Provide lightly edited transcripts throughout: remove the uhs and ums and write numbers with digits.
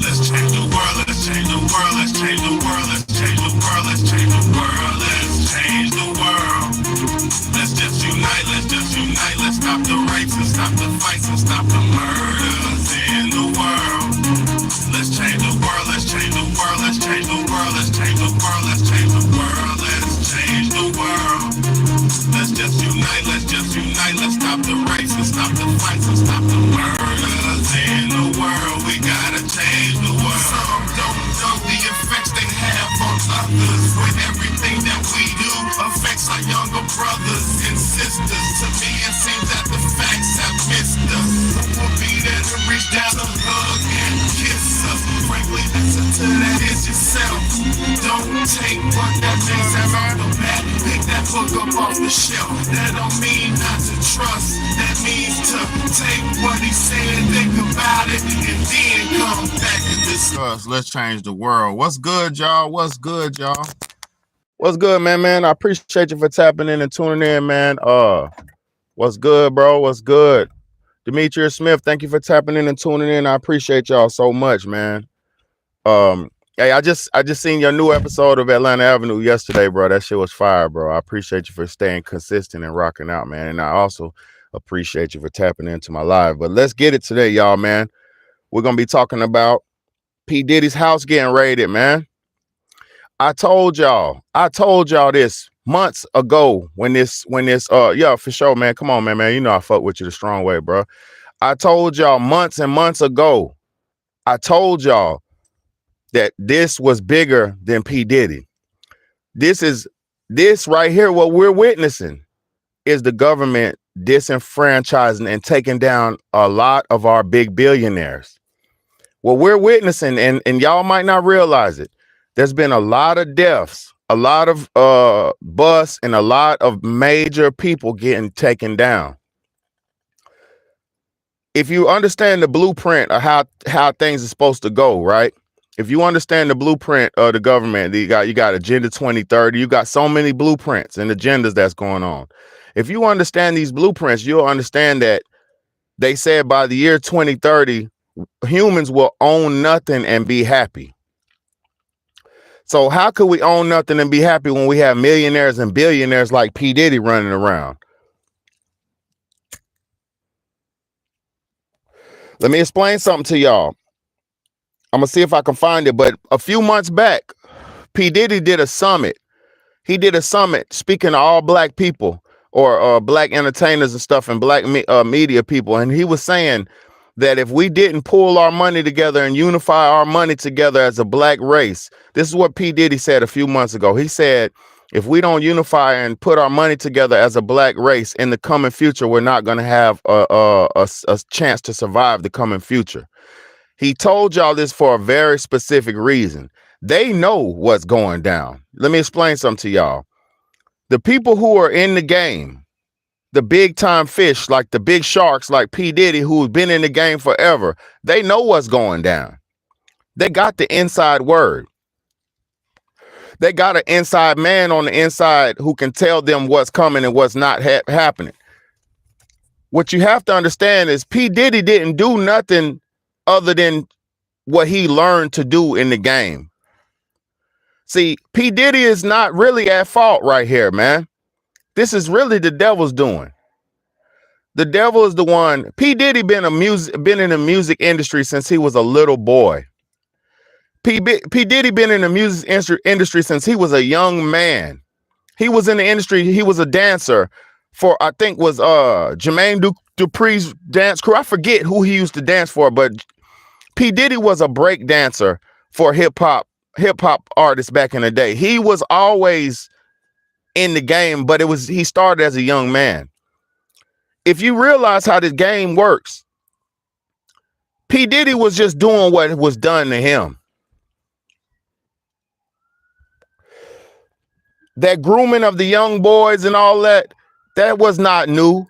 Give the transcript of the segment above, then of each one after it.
Let's change the world, let's change the world, let's change the world, let's change the world, let's change the world, let's change the world. Let's just unite, let's stop the rapes and stop the fights and stop the murders in the world. Let's change the world, let's change the world, let's change the world, let's change the world, let's change the world, let's change the world. Let's just unite, let's stop the rapes and stop the fights and stop the murders in the world. We gotta change the world. Some don't know the effects they have on others when everything that we do affects our younger brothers and sisters. To me it seems that the facts have missed us. Who will be there to reach down to hug and kiss us? Frankly, listen to that is yourself. Don't take what that means as on the back. Pick that book up off the shelf. That don't mean not to trust. That means to take what he said, think about it, and then come back and discuss. Let's change the world. What's good, y'all? What's good, y'all? What's good, man? I appreciate you for tapping in and tuning in, man. What's good, bro? What's good? Demetrius Smith, thank you for tapping in and tuning in. I appreciate y'all so much, man. Hey, I just seen your new episode of Atlanta Avenue yesterday, bro. That shit was fire, bro. I appreciate you for staying consistent and rocking out, man. And I also appreciate you for tapping into my live. But let's get it today, y'all, man. We're gonna be talking about P. Diddy's house getting raided, man. I told y'all this months ago when this yeah, for sure, man. Come on, man. You know I fuck with you the strong way, bro. I told y'all months and months ago. I told y'all that this was bigger than P. Diddy. This right here, what we're witnessing is the government disenfranchising and taking down a lot of our big billionaires. What we're witnessing, and y'all might not realize it, there's been a lot of deaths, a lot of busts, and a lot of major people getting taken down. If you understand the blueprint of how things are supposed to go, right? If you understand the blueprint of the government, you got Agenda 2030, you got so many blueprints and agendas that's going on. If you understand these blueprints, you'll understand that they said by the year 2030, humans will own nothing and be happy. So how could we own nothing and be happy when we have millionaires and billionaires like P. Diddy running around? Let me explain something to y'all. I'm going to see if I can find it. But a few months back, P. Diddy did a summit. He did a summit speaking to all black people or black entertainers and stuff and black media people. And he was saying that if we didn't pull our money together and unify our money together as a black race, this is what P. Diddy said a few months ago. He said, if we don't unify and put our money together as a black race in the coming future, we're not going to have a chance to survive the coming future. He told y'all this for a very specific reason. They know what's going down. Let me explain something to y'all. The people who are in the game, the big time fish, like the big sharks, like P. Diddy, who's been in the game forever, they know what's going down. They got the inside word. They got an inside man on the inside who can tell them what's coming and what's not happening. What you have to understand is P. Diddy didn't do nothing other than what he learned to do in the game. See, P. Diddy is not really at fault right here, man. This is really the devil's doing. The devil is the one. P. Diddy been in the music industry since he was a little boy. P. Diddy been in the music industry since he was a young man. He was in the industry. He was a dancer for, I think, was Jermaine Dupri's dance crew. I forget who he used to dance for, but P. Diddy was a break dancer for hip hop artists back in the day. He was always in the game, but he started as a young man. If you realize how this game works, P. Diddy was just doing what was done to him. That grooming of the young boys and all that was not new.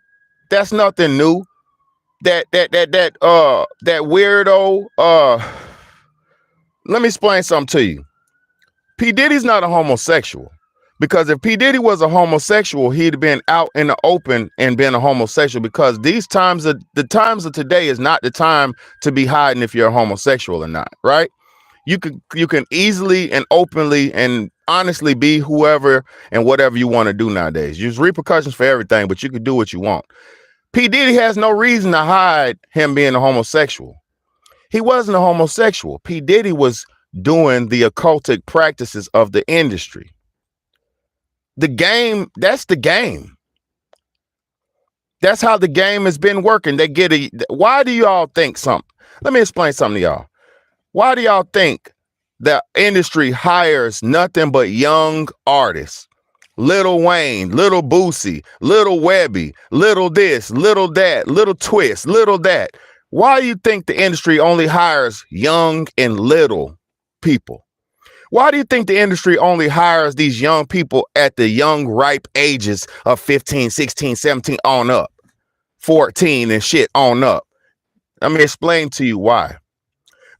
That's nothing new. That weirdo. Let me explain something to you. P. Diddy's not a homosexual, Because if P. Diddy was a homosexual, he'd have been out in the open and been a homosexual, because the times of today is not the time to be hiding if you're a homosexual or not, right? You can easily and openly and honestly be whoever and whatever you want to do nowadays. There's repercussions for everything, but you can do what you want. P. Diddy has no reason to hide him being a homosexual. He wasn't a homosexual. P. Diddy was doing the occultic practices of the industry. The game, that's the game. That's how the game has been working. Why do y'all think something? Let me explain something to y'all. Why do y'all think the industry hires nothing but young artists? Lil Wayne, Lil Boosie, Lil Webby, Little this, little that, Little Twist, little that. Why do you think the industry only hires young and little people? Why do you think the industry only hires these young people at the young, ripe ages of 15, 16, 17 on up, 14 and shit on up? Let me explain to you why.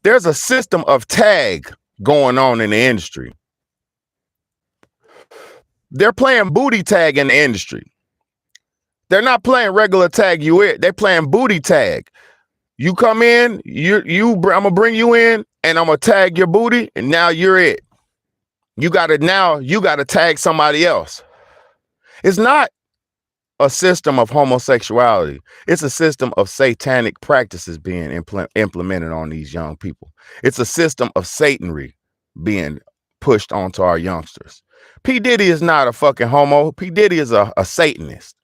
There's a system of tag going on in the industry. They're playing booty tag in the industry. They're not playing regular tag you in. They're playing booty tag. You come in, I'm gonna bring you in and I'm gonna tag your booty, and now you're it. You gotta tag somebody else. It's not a system of homosexuality. It's a system of satanic practices being implemented on these young people. It's a system of Satanry being pushed onto our youngsters. P. Diddy is not a fucking homo. P. Diddy is a Satanist.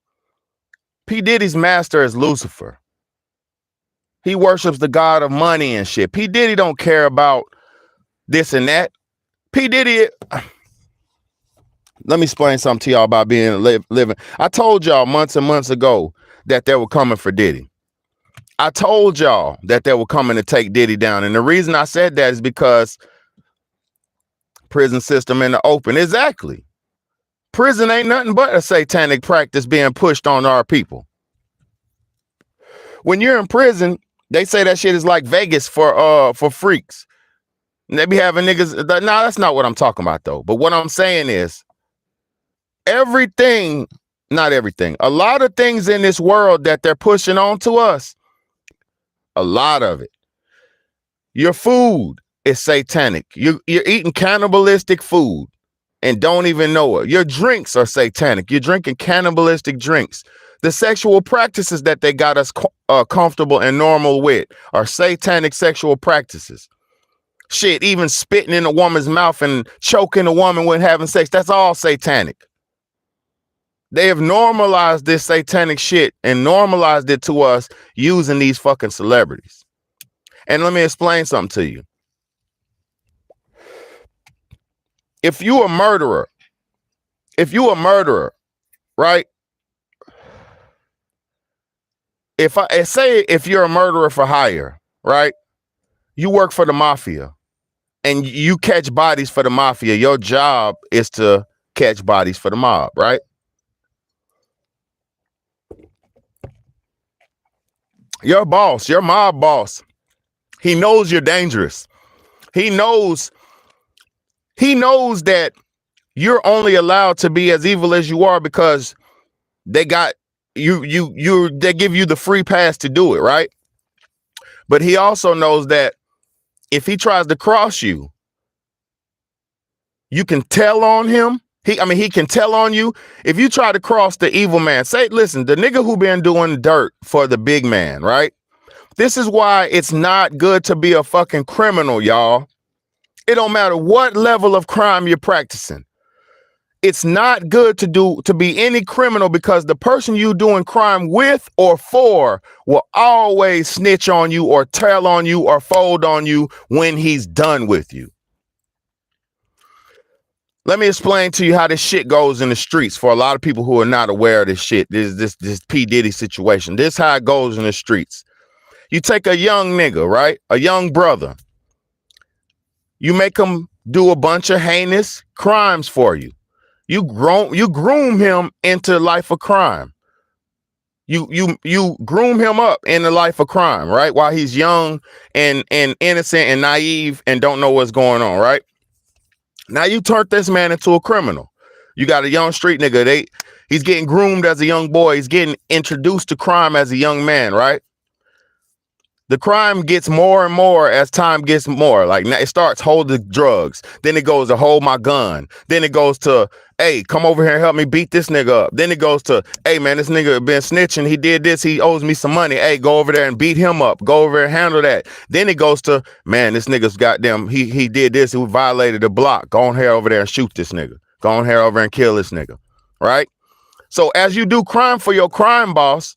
P. Diddy's master is Lucifer. He worships the god of money and shit. P. Diddy don't care about this and that. P. Diddy, let me explain something to y'all about being living. I told y'all months and months ago that they were coming for Diddy. I told y'all that they were coming to take Diddy down. And the reason I said that is because prison system in the open. Exactly. Prison ain't nothing but a satanic practice being pushed on our people. When you're in prison, they say that shit is like Vegas for freaks. And they be having niggas. Nah, that's not what I'm talking about though. But what I'm saying is not everything. A lot of things in this world that they're pushing on to us, a lot of it. Your food is satanic. You're eating cannibalistic food and don't even know it. Your drinks are satanic. You're drinking cannibalistic drinks. The sexual practices that they got us comfortable and normal with are satanic sexual practices. Shit, even spitting in a woman's mouth and choking a woman when having sex, that's all satanic. They have normalized this satanic shit and normalized it to us using these fucking celebrities. And let me explain something to you. If you a murderer, right? If you're a murderer for hire, right? You work for the mafia and you catch bodies for the mafia. Your job is to catch bodies for the mob, right? Your boss, your mob boss, he knows you're dangerous. He knows that you're only allowed to be as evil as you are because they got they give you the free pass to do it, right? But he also knows that if he tries to cross you, you can tell on him. He can tell on you. If you try to cross the evil man, listen, the nigga who been doing dirt for the big man, right? This is why it's not good to be a fucking criminal, y'all. It don't matter what level of crime you're practicing. It's not good to be any criminal, because the person you doing crime with or for will always snitch on you or tell on you or fold on you when he's done with you. Let me explain to you how this shit goes in the streets for a lot of people who are not aware of this shit. This P. Diddy situation. This is how it goes in the streets. You take a young nigga, right? A young brother. You make him do a bunch of heinous crimes for you. You groom him into life of crime. You groom him up in the life of crime, right? While he's young and innocent and naive and don't know what's going on, right? Now you turned this man into a criminal. You got a young street nigga. He's getting groomed as a young boy. He's getting introduced to crime as a young man, right? The crime gets more and more as time gets more. Like now it starts hold the drugs. Then it goes to hold my gun. Then it goes to, hey, come over here and help me beat this nigga up. Then it goes to, hey man, this nigga been snitching. He did this. He owes me some money. Hey, go over there and beat him up. Go over there and handle that. Then it goes to, man, this nigga's goddamn, he did this. He violated the block. Go on here over there and shoot this nigga. Go on here over and kill this nigga. Right? So as you do crime for your crime boss,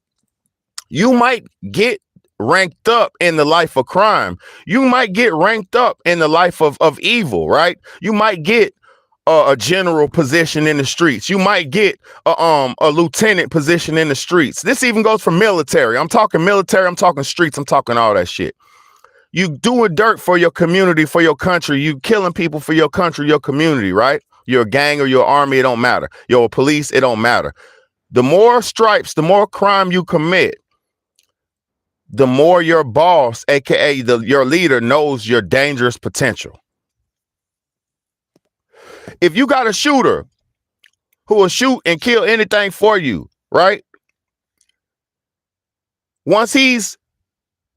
you might get ranked up in the life of crime. You might get ranked up in the life of evil, right? You might get a general position in the streets. You might get a lieutenant position in the streets. This even goes for military. I'm talking military. I'm talking streets. I'm talking all that shit. You doing dirt for your community, for your country. You killing people for your country, your community, right? You're a gang or your army. It don't matter. You're a police. It don't matter. The more stripes, the more crime you commit, the more your boss, aka your leader, knows your dangerous potential. If you got a shooter who will shoot and kill anything for you, right? Once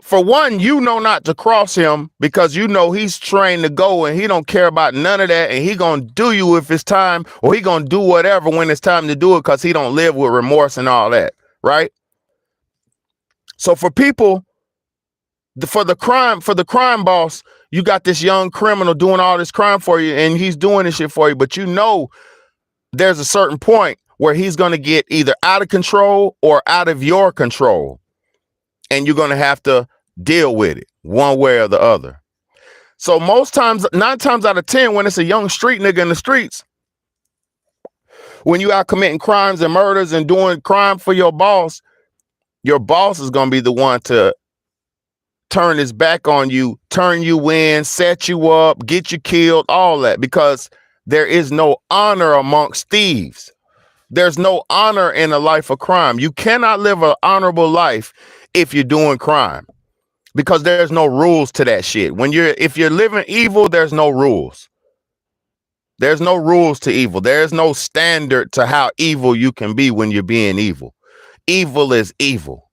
for one, you know not to cross him because you know he's trained to go and he don't care about none of that, and he gonna do you if it's time, or he gonna do whatever when it's time to do it because he don't live with remorse and all that, right? So for people, for the crime boss, you got this young criminal doing all this crime for you, and he's doing this shit for you, but you know there's a certain point where he's going to get either out of control or out of your control, and you're going to have to deal with it one way or the other. So most times, 9 times out of 10, when it's a young street nigga in the streets, when you out committing crimes and murders and doing crime for your boss is going to be the one to turn his back on you, turn you in, set you up, get you killed, all that, because there is no honor amongst thieves. There's no honor in a life of crime. You cannot live an honorable life if you're doing crime, because there's no rules to that shit. If you're living evil, there's no rules. There's no rules to evil. There's no standard to how evil you can be when you're being evil. Evil is evil.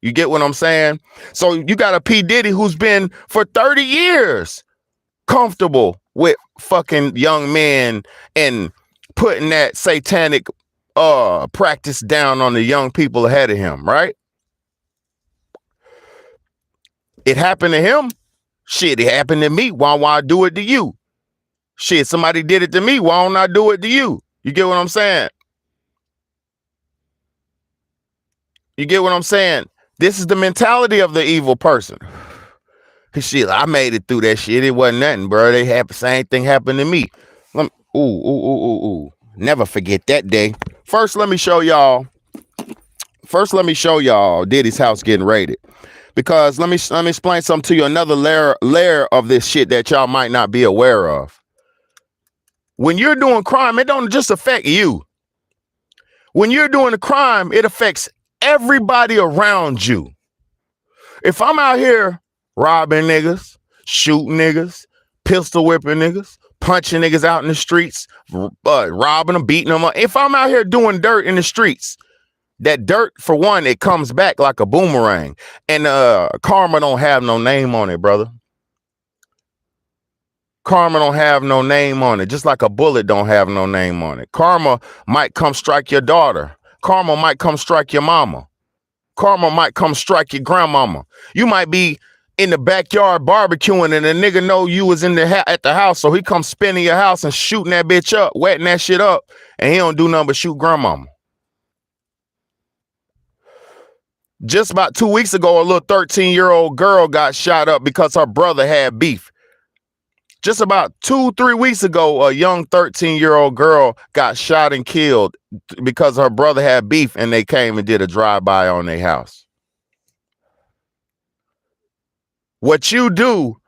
You get what I'm saying? So you got a P. Diddy who's been for 30 years comfortable with fucking young men and putting that satanic practice down on the young people ahead of him, right? It happened to him. Shit, it happened to me. Why I do it to you? Shit, somebody did it to me. Why don't I do it to you? You get what I'm saying? You get what I'm saying? This is the mentality of the evil person. Cause shit, I made it through that shit. It wasn't nothing, bro. Same thing happened to me. Ooh. Never forget that day. First, let me show y'all Diddy's house getting raided. Because let me explain something to you. Another layer of this shit that y'all might not be aware of. When you're doing crime, it don't just affect you. When you're doing a crime, it affects everybody around you. If I'm out here robbing niggas, shooting niggas, pistol whipping niggas, punching niggas out in the streets, robbing them, beating them up. If I'm out here doing dirt in the streets, that dirt, for one, it comes back like a boomerang. And karma don't have no name on it, brother. Karma don't have no name on it, just like a bullet don't have no name on it. Karma might come strike your daughter. Karma might come strike your mama. Karma might come strike your grandmama. You might be in the backyard barbecuing and a nigga know you was in at the house, so he comes spinning your house and shooting that bitch up, wetting that shit up, and he don't do nothing but shoot grandmama. Just about 2 weeks ago, a little 13-year-old girl got shot up because her brother had beef. Just about 2-3 weeks ago, a young 13-year-old girl got shot and killed because her brother had beef and they came and did a drive-by on their house. What you do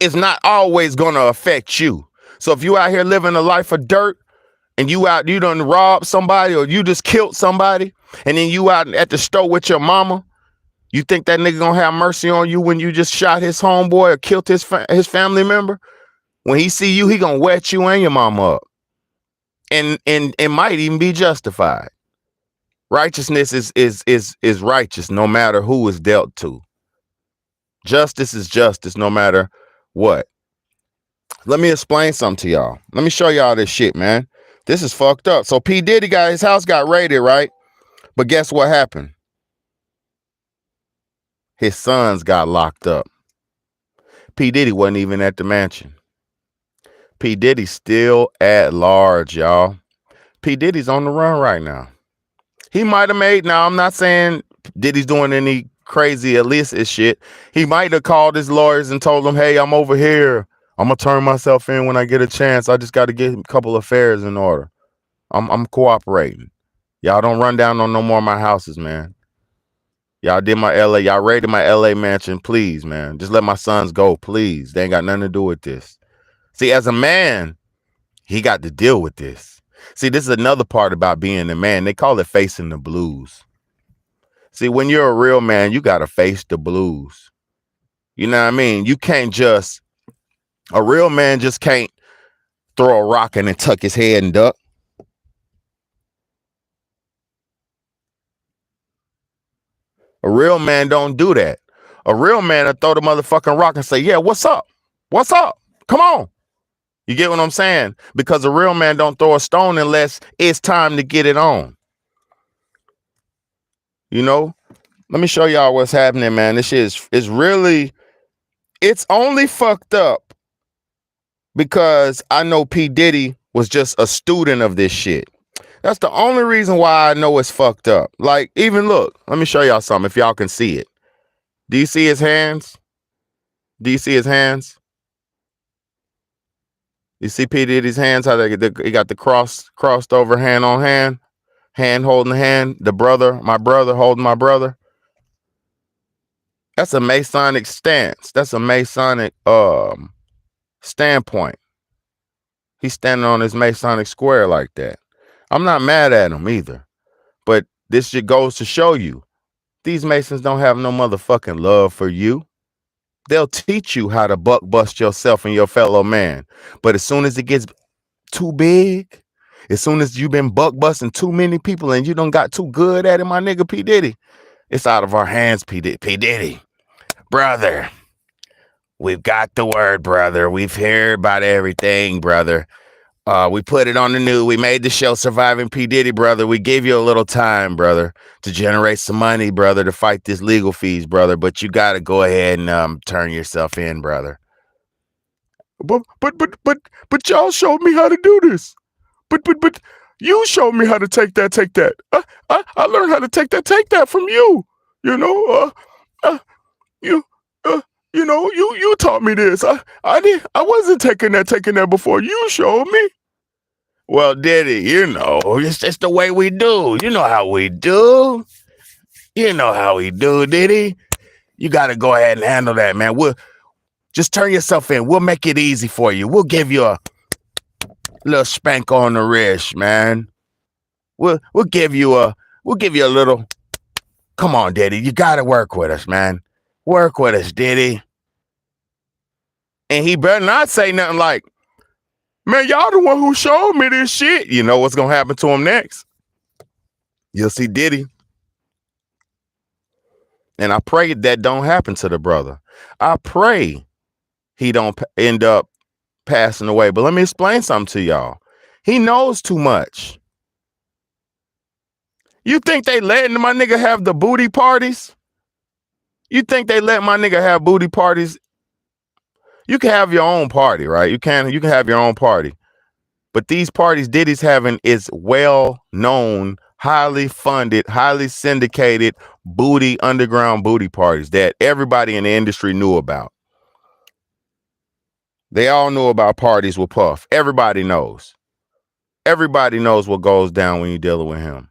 is not always going to affect you. So if you out here living a life of dirt and you done robbed somebody or you just killed somebody and then you out at the store with your mama, you think that nigga gonna have mercy on you when you just shot his homeboy or killed his family member? When he see you, he gonna wet you and your mama up. and it might even be justified. Righteousness is righteous no matter who is dealt to. Justice is justice no matter what. Let me explain something to y'all. Let me show y'all this shit, man. This is fucked up. So P. Diddy his house got raided, right? But guess what happened? His sons got locked up. P. Diddy wasn't even at the mansion. P. Diddy's still at large, y'all. P. Diddy's on the run right now. He might have made, now I'm not saying Diddy's doing any crazy illicit shit. He might have called his lawyers and told them, hey, I'm over here. I'm going to turn myself in when I get a chance. I just got to get a couple of affairs in order. I'm cooperating. Y'all don't run down on no more of my houses, man. Y'all did my LA. Y'all raided my LA mansion. Please, man. Just let my sons go, please. They ain't got nothing to do with this. See, as a man, he got to deal with this. See, this is another part about being a man. They call it facing the blues. See, when you're a real man, you got to face the blues. You know what I mean? You can't just, a real man just can't throw a rock and then tuck his head and duck. A real man don't do that. A real man will throw the motherfucking rock and say, yeah, what's up? What's up? Come on. You get what I'm saying? Because a real man don't throw a stone unless it's time to get it on. You know? Let me show y'all what's happening, man. This shit is really, it's only fucked up because I know P. Diddy was just a student of this shit. That's the only reason why I know it's fucked up. Like, even look, let me show y'all something if y'all can see it. Do you see his hands? Do you see his hands? You see P. Diddy's hands, how he got the crossed over hand on hand, hand holding hand, my brother holding my brother. That's a Masonic stance. That's a Masonic standpoint. He's standing on his Masonic square like that. I'm not mad at him either. But this just goes to show you, these Masons don't have no motherfucking love for you. They'll teach you how to buck bust yourself and your fellow man. But as soon as it gets too big, as soon as you've been buck busting too many people and you done got too good at it, my nigga P. Diddy, it's out of our hands, P. Diddy. Brother, we've got the word, brother. We've heard about everything, brother. We put it on the news. We made the show Surviving P. Diddy, brother. We gave you a little time, brother, to generate some money, brother, to fight this legal fees, brother. But you got to go ahead and turn yourself in, brother. But y'all showed me how to do this. But you showed me how to take that. I learned how to take that from you. You know, you taught me this. I wasn't taking that before. You showed me. Well, Diddy, it's just the way we do. You know how we do. You know how we do, Diddy. You got to go ahead and handle that, man. We'll just turn yourself in. We'll make it easy for you. We'll give you a little spank on the wrist, man. We'll give you a little. Come on, Diddy. You got to work with us, man. Work with us, Diddy. And he better not say nothing like, man, y'all the one who showed me this shit. You know what's going to happen to him next? You'll see Diddy. And I pray that don't happen to the brother. I pray he don't end up passing away. But let me explain something to y'all. He knows too much. You think they letting my nigga have the booty parties? You think they let my nigga have booty parties? You can have your own party, right? You can have your own party. But these parties Diddy's having is well-known, highly funded, highly syndicated underground booty parties that everybody in the industry knew about. They all knew about parties with Puff. Everybody knows. Everybody knows what goes down when you're dealing with him.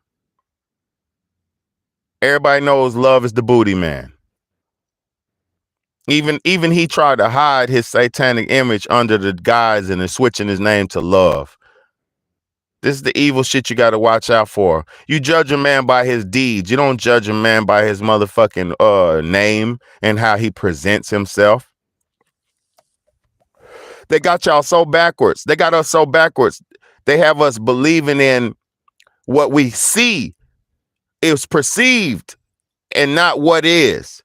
Everybody knows Love is the booty man. Even he tried to hide his satanic image under the guise and then switching his name to Love. This is the evil shit you got to watch out for. You judge a man by his deeds. You don't judge a man by his motherfucking name and how he presents himself. They got y'all so backwards. They got us so backwards. They have us believing in what we see is perceived and not what is.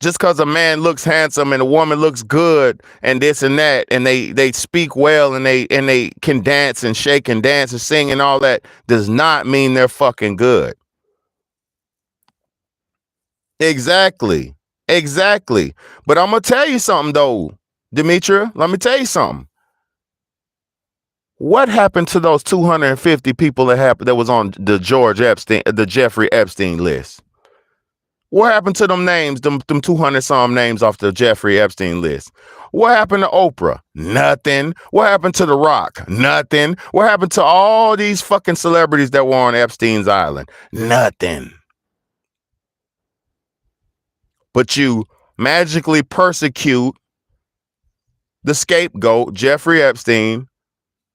Just because a man looks handsome and a woman looks good and this and that, and they speak well and they can dance and shake and dance and sing and all that, does not mean they're fucking good. Exactly. But I'm gonna tell you something though, Demetria. Let me tell you something. What happened to those 250 people that was on the Jeffrey Epstein list? What happened to them names, them 200 some names off the Jeffrey Epstein list? What happened to Oprah? Nothing. What happened to The Rock? Nothing. What happened to all these fucking celebrities that were on Epstein's island? Nothing. But you magically persecute the scapegoat, Jeffrey Epstein.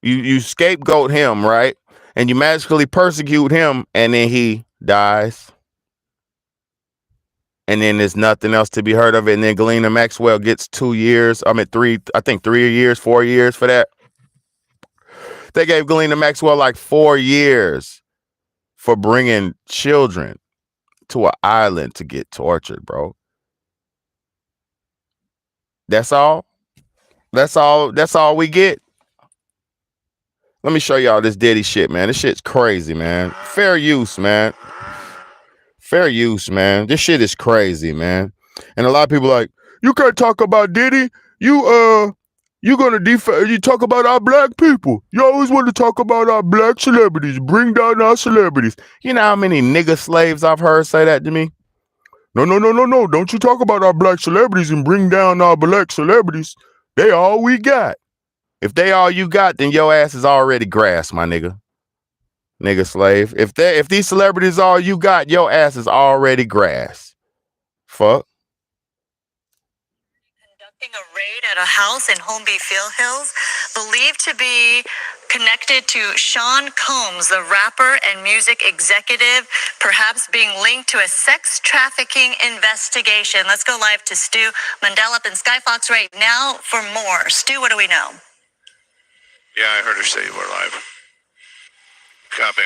You scapegoat him, right? And you magically persecute him, and then he dies. And then there's nothing else to be heard of it. And then Galena Maxwell gets 2 years. 3 years, 4 years for that. They gave Galena Maxwell like 4 years for bringing children to an island to get tortured, bro. That's all. That's all we get. Let me show y'all this Diddy shit, man. This shit's crazy, man. Fair use, man. This shit is crazy, man. And a lot of people are like, you can't talk about Diddy. You talk about our black people. You always want to talk about our black celebrities. Bring down our celebrities. You know how many nigga slaves I've heard say that to me? No. Don't you talk about our black celebrities and bring down our black celebrities. They all we got. If they all you got, then your ass is already grass, my nigga. Nigga slave. If these celebrities all you got, your ass is already grass. Fuck. Conducting a raid at a house in Holmby Hills, believed to be connected to Sean Combs, the rapper and music executive, perhaps being linked to a sex trafficking investigation. Let's go live to Stu Mandela up in Skyfox right now for more. Stu, what do we know? Yeah, I heard her say you were live. Copy.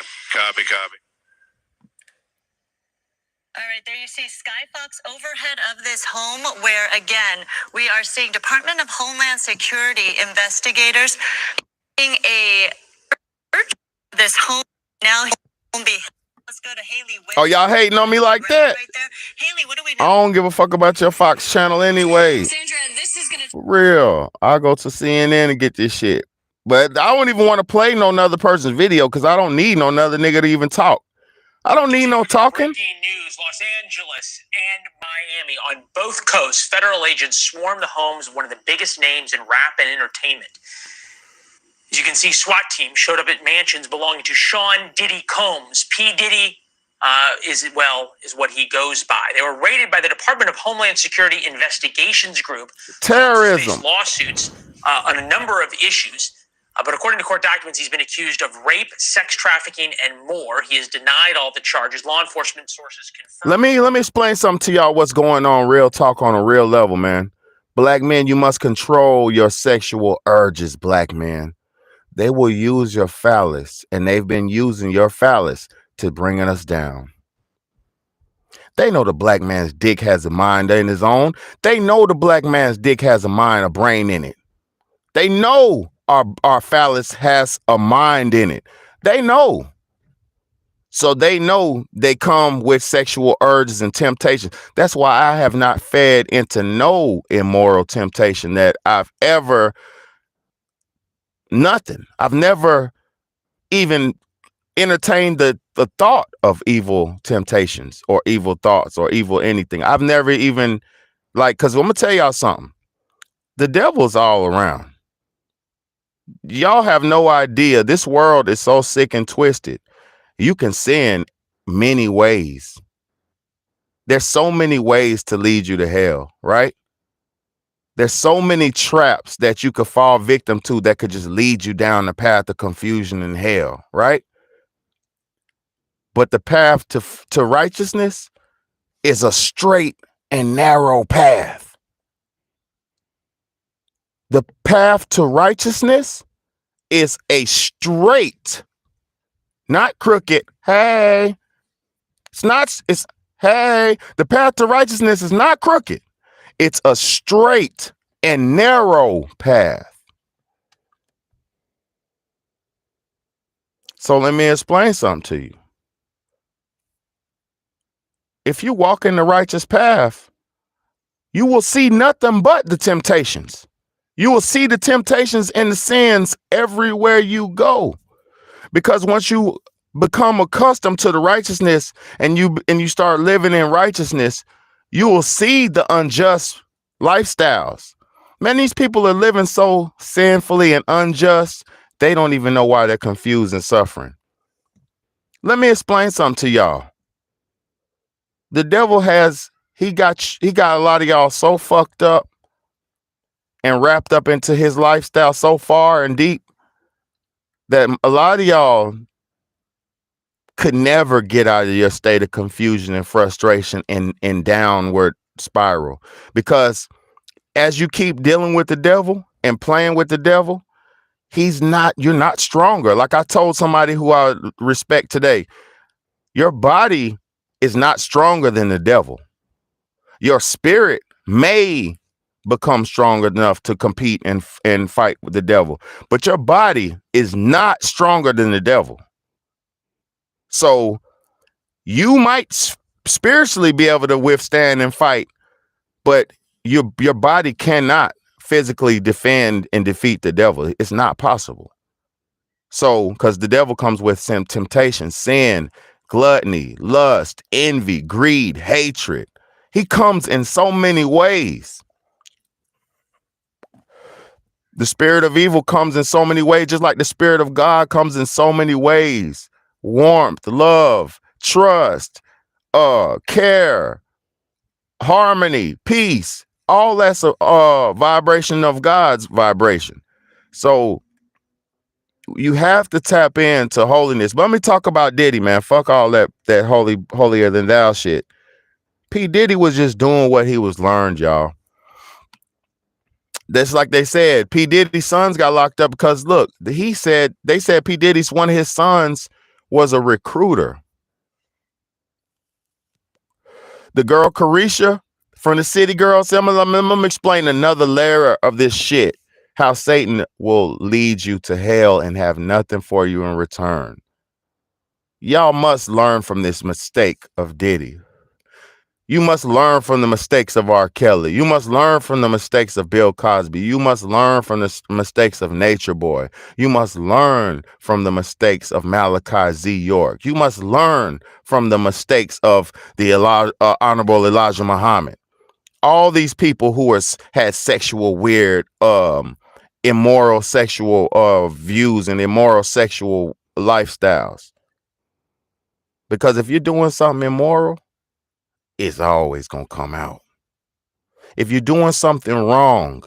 All right, there you see Skyfox overhead of this home where, again, we are seeing Department of Homeland Security investigators in this home now. Let's go to Haley. Oh, y'all hating on me like that? Right there. Haley, what do we know? I don't give a fuck about your Fox channel anyway. Sandra, this is gonna For real. I'll go to CNN and get this shit. But I don't even want to play no other person's video because I don't need no other nigga to even talk. I don't need no talking. Breaking news, Los Angeles and Miami. On both coasts, federal agents swarmed the homes of one of the biggest names in rap and entertainment. As you can see, SWAT teams showed up at mansions belonging to Sean Diddy Combs. P. Diddy is what he goes by. They were raided by the Department of Homeland Security Investigations Group. Terrorism. Lawsuits on a number of issues. But according to court documents, he's been accused of rape, sex trafficking, and more. He has denied all the charges. Law enforcement sources confirm. Let me explain something to y'all what's going on, real talk on a real level, man. Black men, you must control your sexual urges, black men. They will use your phallus, and they've been using your phallus to bringing us down. They know the black man's dick has a mind in his own. They know the black man's dick has a mind, a brain in it. They know our phallus has a mind in it. They know. So they know they come with sexual urges and temptations. That's why I have not fed into no immoral temptation that I've ever, nothing. I've never even entertained the thought of evil temptations or evil thoughts or evil anything. I've never even because I'm going to tell y'all something. The devil's all around. Y'all have no idea. This world is so sick and twisted. You can sin many ways. There's so many ways to lead you to hell, right? There's so many traps that you could fall victim to that could just lead you down the path of confusion and hell, right? But the path to righteousness is a straight and narrow path. The path to righteousness is a straight, not crooked. Hey, it's hey, the path to righteousness is not crooked. It's a straight and narrow path. So let me explain something to you. If you walk in the righteous path, you will see nothing but the temptations. You will see the temptations and the sins everywhere you go. Because once you become accustomed to the righteousness and you start living in righteousness, you will see the unjust lifestyles. Man, these people are living so sinfully and unjust, they don't even know why they're confused and suffering. Let me explain something to y'all. The devil he got a lot of y'all so fucked up and wrapped up into his lifestyle so far and deep that a lot of y'all could never get out of your state of confusion and frustration and downward spiral. Because as you keep dealing with the devil and playing with the devil, you're not stronger. Like I told somebody who I respect today, your body is not stronger than the devil. Your spirit may become strong enough to compete and fight with the devil, but your body is not stronger than the devil. So you might spiritually be able to withstand and fight, but your body cannot physically defend and defeat the devil. It's not possible. So, because the devil comes with some temptation, sin, gluttony, lust, envy, greed, hatred. He comes in so many ways. The spirit of evil comes in so many ways, just like the spirit of God comes in so many ways. Warmth, love, trust, care, harmony, peace. All that's a vibration of God's vibration. So you have to tap into holiness. But let me talk about Diddy, man. Fuck all that holier than thou shit. P. Diddy was just doing what he was learned, y'all. That's like they said, P. Diddy's sons got locked up because look, they said P. Diddy's one of his sons was a recruiter. The girl Carisha from the City Girls, I'm gonna explain another layer of this shit. How Satan will lead you to hell and have nothing for you in return. Y'all must learn from this mistake of Diddy. You must learn from the mistakes of R. Kelly. You must learn from the mistakes of Bill Cosby. You must learn from the mistakes of Nature Boy. You must learn from the mistakes of Malachi Z. York. You must learn from the mistakes of the Honorable Elijah Muhammad. All these people who had sexual weird, immoral sexual views and immoral sexual lifestyles. Because if you're doing something immoral, it's always going to come out. If you're doing something wrong,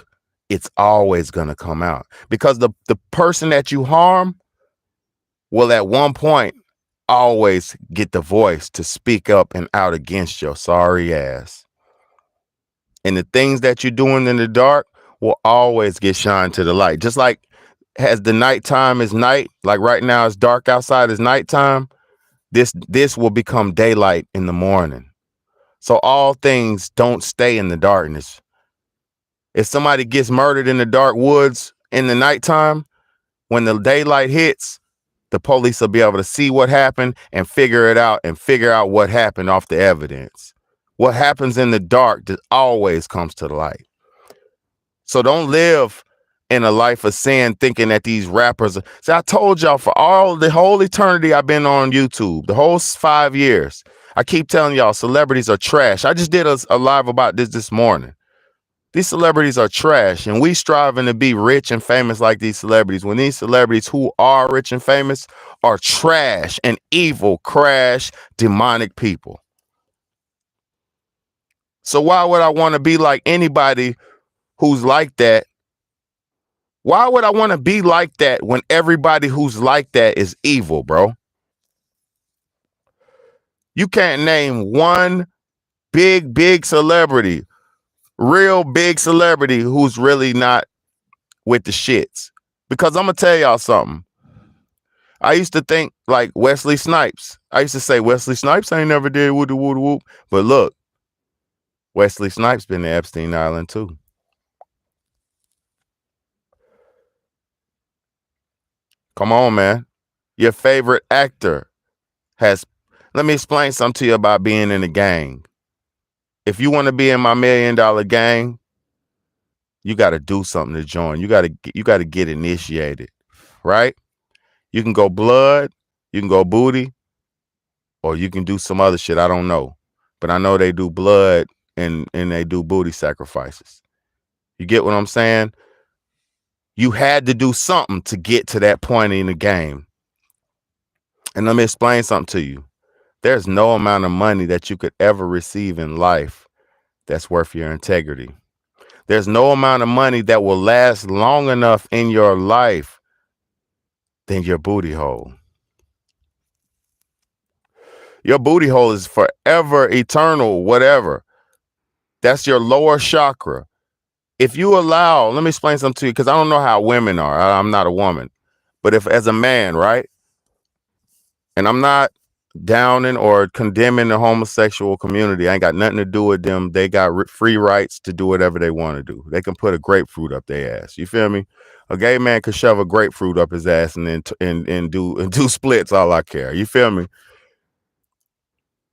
it's always going to come out. Because the person that you harm will at one point always get the voice to speak up and out against your sorry ass. And the things that you're doing in the dark will always get shined to the light. Just like as the nighttime is night, like right now it's dark outside, it's nighttime, this will become daylight in the morning. So all things don't stay in the darkness. If somebody gets murdered in the dark woods in the nighttime, when the daylight hits, the police will be able to see what happened and figure it out and figure out what happened off the evidence. What happens in the dark always comes to the light. So don't live in a life of sin thinking that these rappers see, I told y'all for the whole eternity I've been on YouTube, the whole 5 years. I keep telling y'all celebrities are trash. I just did a live about this morning. These celebrities are trash, and we striving to be rich and famous like these celebrities, when these celebrities who are rich and famous are trash and evil, crash, demonic people. So why would I want to be like anybody who's like that? Why would I want to be like that when everybody who's like that is evil, bro? You can't name one big celebrity, real big celebrity who's really not with the shits. Because I'm gonna tell y'all something. I used to think like Wesley Snipes. I used to say Wesley Snipes ain't never did woo woo whoop. But look, Wesley Snipes been to Epstein Island too. Come on, man. Your favorite actor has. Let me explain something to you about being in a gang. If you want to be in my $1 million gang, you got to do something to join. You got to get initiated, right? You can go blood, you can go booty, or you can do some other shit. I don't know, but I know they do blood and they do booty sacrifices. You get what I'm saying? You had to do something to get to that point in the game. And let me explain something to you. There's no amount of money that you could ever receive in life that's worth your integrity. There's no amount of money that will last long enough in your life than your booty hole. Your booty hole is forever, eternal, whatever. That's your lower chakra. If you allow, let me explain something to you, because I don't know how women are. I'm not a woman. But if as a man, right? And I'm not downing or condemning the homosexual community. I ain't got nothing to do with them. They got free rights to do whatever they want to do. They can put a grapefruit up their ass. You feel me? A gay man could shove a grapefruit up his ass and then and do splits. All I care. You feel me?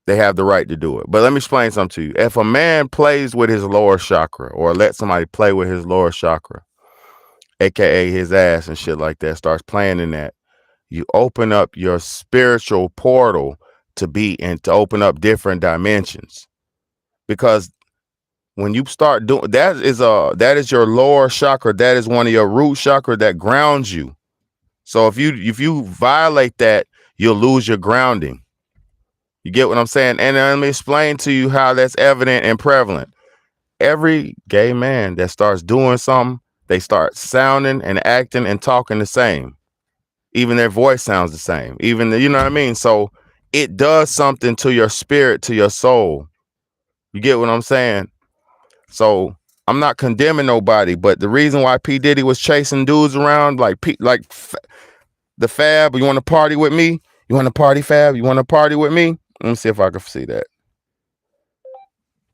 They have the right to do it. But let me explain something to you. If a man plays with his lower chakra or let somebody play with his lower chakra, aka his ass and shit like that, starts playing in that, you open up your spiritual portal to be and to open up different dimensions. Because when you start doing that is your lower chakra. That is one of your root chakra that grounds you. So if you violate that, you'll lose your grounding. You get what I'm saying? And let me explain to you how that's evident and prevalent. Every gay man that starts doing something, they start sounding and acting and talking the same. Even their voice sounds the same. Even you know what I mean? So it does something to your spirit, to your soul. You get what I'm saying? So I'm not condemning nobody, but the reason why P. Diddy was chasing dudes around the Fab, you want to party with me? You want to party, Fab? You want to party with me? Let me see if I can see that.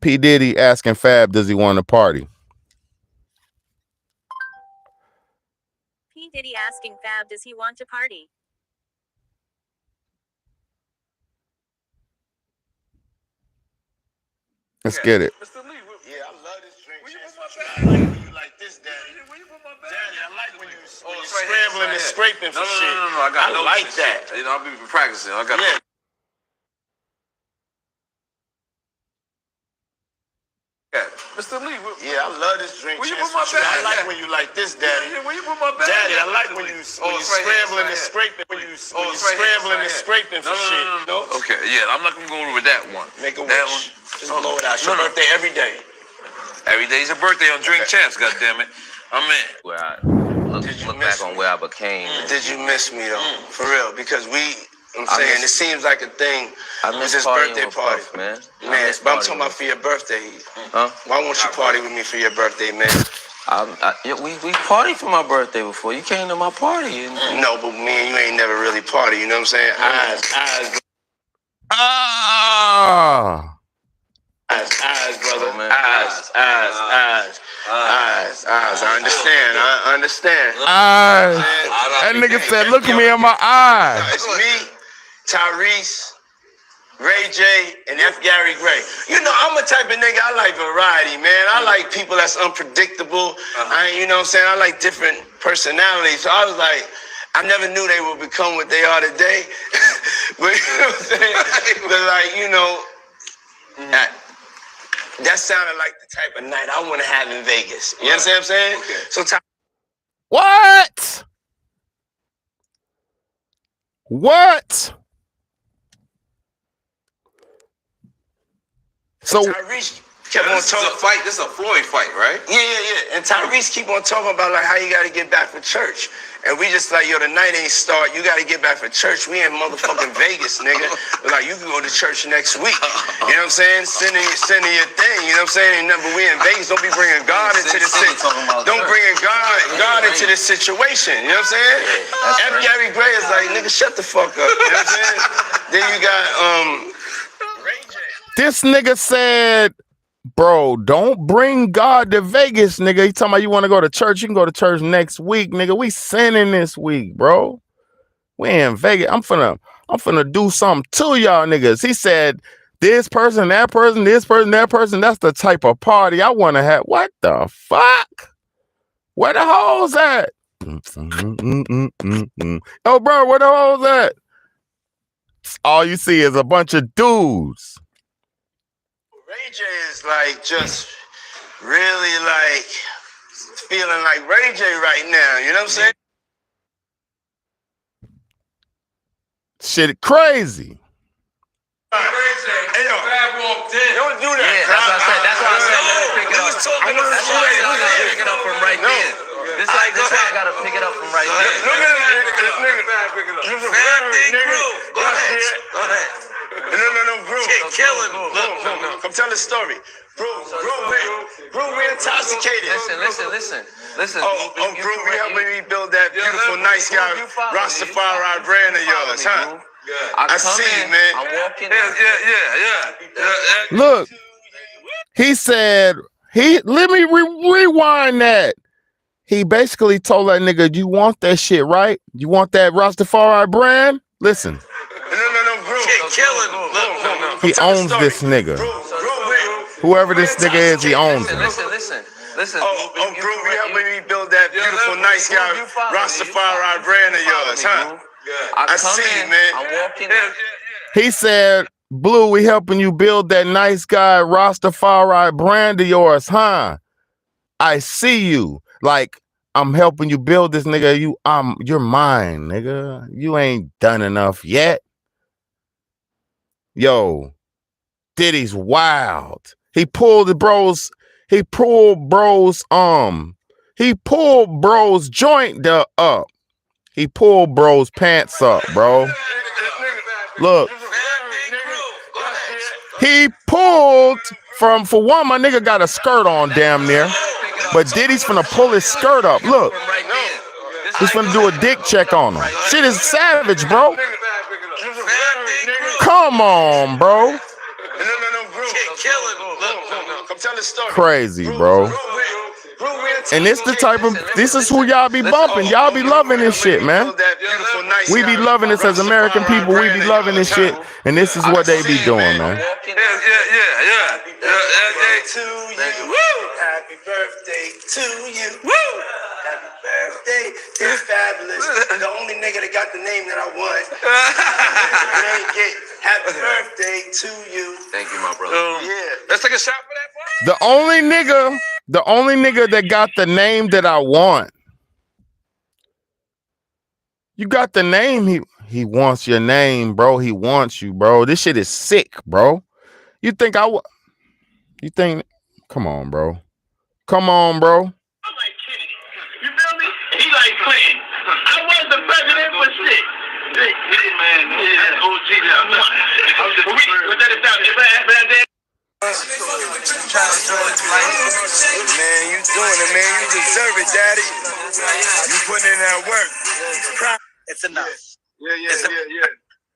P. Diddy asking Fab, does he want to party? P. Diddy asking Fab, does he want to party? Let's get it. Mr. Lee, yeah, I love this drink. I like when you like this, Daddy. Daddy, I like when you scrambling and scraping for shit. No, I like that. You know, I've been practicing. I got. Yeah. Mr. Lee, yeah, I love this drink. Where you put my bag? I like when you like this, Daddy. Yeah, where you put my bag? Daddy, I like when you scrambling and scraping. When you scrambling and scraping for shit. No. Okay, yeah, I'm not gonna go over with that one. Make a wish. Just blow it out. It's your birthday every day. Every day's a birthday on Drink Champs. Goddammit, I'm in. Where I look back on where I became. Did you miss me though? For real, because I'm saying it seems like a thing. I miss this birthday party, Puff, man. But I'm talking about for your birthday. Huh? Why won't you party with me for your birthday, man? We partied for my birthday before. You came to my party. No, but me and you ain't never really party. You know what I'm saying? Eyes, brother. Oh, eyes. I understand. Eyes. That nigga said, look at me in my eyes. It's me, Tyrese, Ray J, and F. Gary Gray. You know, I'm a type of nigga, I like variety, man. I like people that's unpredictable. You know what I'm saying? I like different personalities. So I was like, I never knew they would become what they are today. But you know what I'm saying? But like, you know, that sounded like the type of night I want to have in Vegas. You understand what I'm saying? Okay. So What? So Tyrese Kept on This is talking. a fight. This is a Floyd fight, right? Yeah. And Tyrese keep on talking about like how you got to get back for church. And we just like, yo, the night ain't start. You got to get back for church. We in motherfucking Vegas, nigga. We're like, you can go to church next week. You know what I'm saying? Sending your thing. You know what I'm saying? But we in Vegas. Don't be bringing God into this situation. Don't bring God into this situation. You know what I'm saying? Gary Gray is like, nigga, shut the fuck up. You know what I'm saying? Then you got Ray J. This nigga said, bro, don't bring God to Vegas, nigga. He talking about you want to go to church. You can go to church next week, nigga. We sinning this week, bro. We in Vegas. I'm finna do something to y'all niggas. He said, this person, that person, this person, that person. That's the type of party I want to have. What the fuck? Where the hoes at? Oh, bro, where the hoes at? All you see is a bunch of dudes. Ray J is like just really like feeling like Ray J right now. You know what I'm saying? Shit crazy. Hey, yo, walked in. don't do that. Yeah, that's what I said. That's why I said let me pick it up. That's why I gotta pick it up from right there. This why I gotta pick it up from right there. Look at this nigga. This is a veteran nigga. Go ahead. No, bro. Kill him. Look. Come tell the story. Bro, we're intoxicated. Listen. Oh, bro, we helping me build that beautiful, nice guy, Rastafari brand of yours, huh? I see, man. I walk in. Yeah. Look, he said, let me rewind that. He basically told that nigga, you want that shit, right? You want that Rastafari brand? Listen. No, bro. Kill him. He owns this nigga. Whoever this nigga is, he owns him. Listen. Oh, bro, we helping me build that beautiful, nice guy, Rastafari brand of yours, huh? I see, man. I walk in. He said, Blue, we helping you build that nice guy Rastafari brand of yours, huh? I see you. Like, I'm helping you build this, nigga. You're mine, nigga. You ain't done enough yet. Yo, Diddy's wild. He pulled bro's joint up. He pulled bro's pants up, bro. Look. He pulled for one, my nigga got a skirt on damn near. But Diddy's finna pull his skirt up. Look. He's finna do a dick check on him. Shit is savage, bro. Come on, bro. No, bro. Kill him. Come tell the story. Crazy, bro. And this is who y'all be bumping. Y'all be loving this shit, man. We be loving this as American people. We be loving this shit. And this is what they be doing, man. Yeah. Happy birthday to you. Woo! Happy birthday, it's fabulous. The only nigga that got the name that I want. Happy birthday to you. Thank you, my brother. Yeah. Let's take a shot for that. The only nigga that got the name that I want. You got the name. He wants your name, bro. He wants you, bro. This shit is sick, bro. You think come on, bro. Come on, bro. I'm like Kennedy. You feel me? He like Clinton. I was the president for shit. Man, that's OG now. What that is out there? Man, you doing it, man. You deserve it, daddy. You putting in that work. It's enough. Yeah.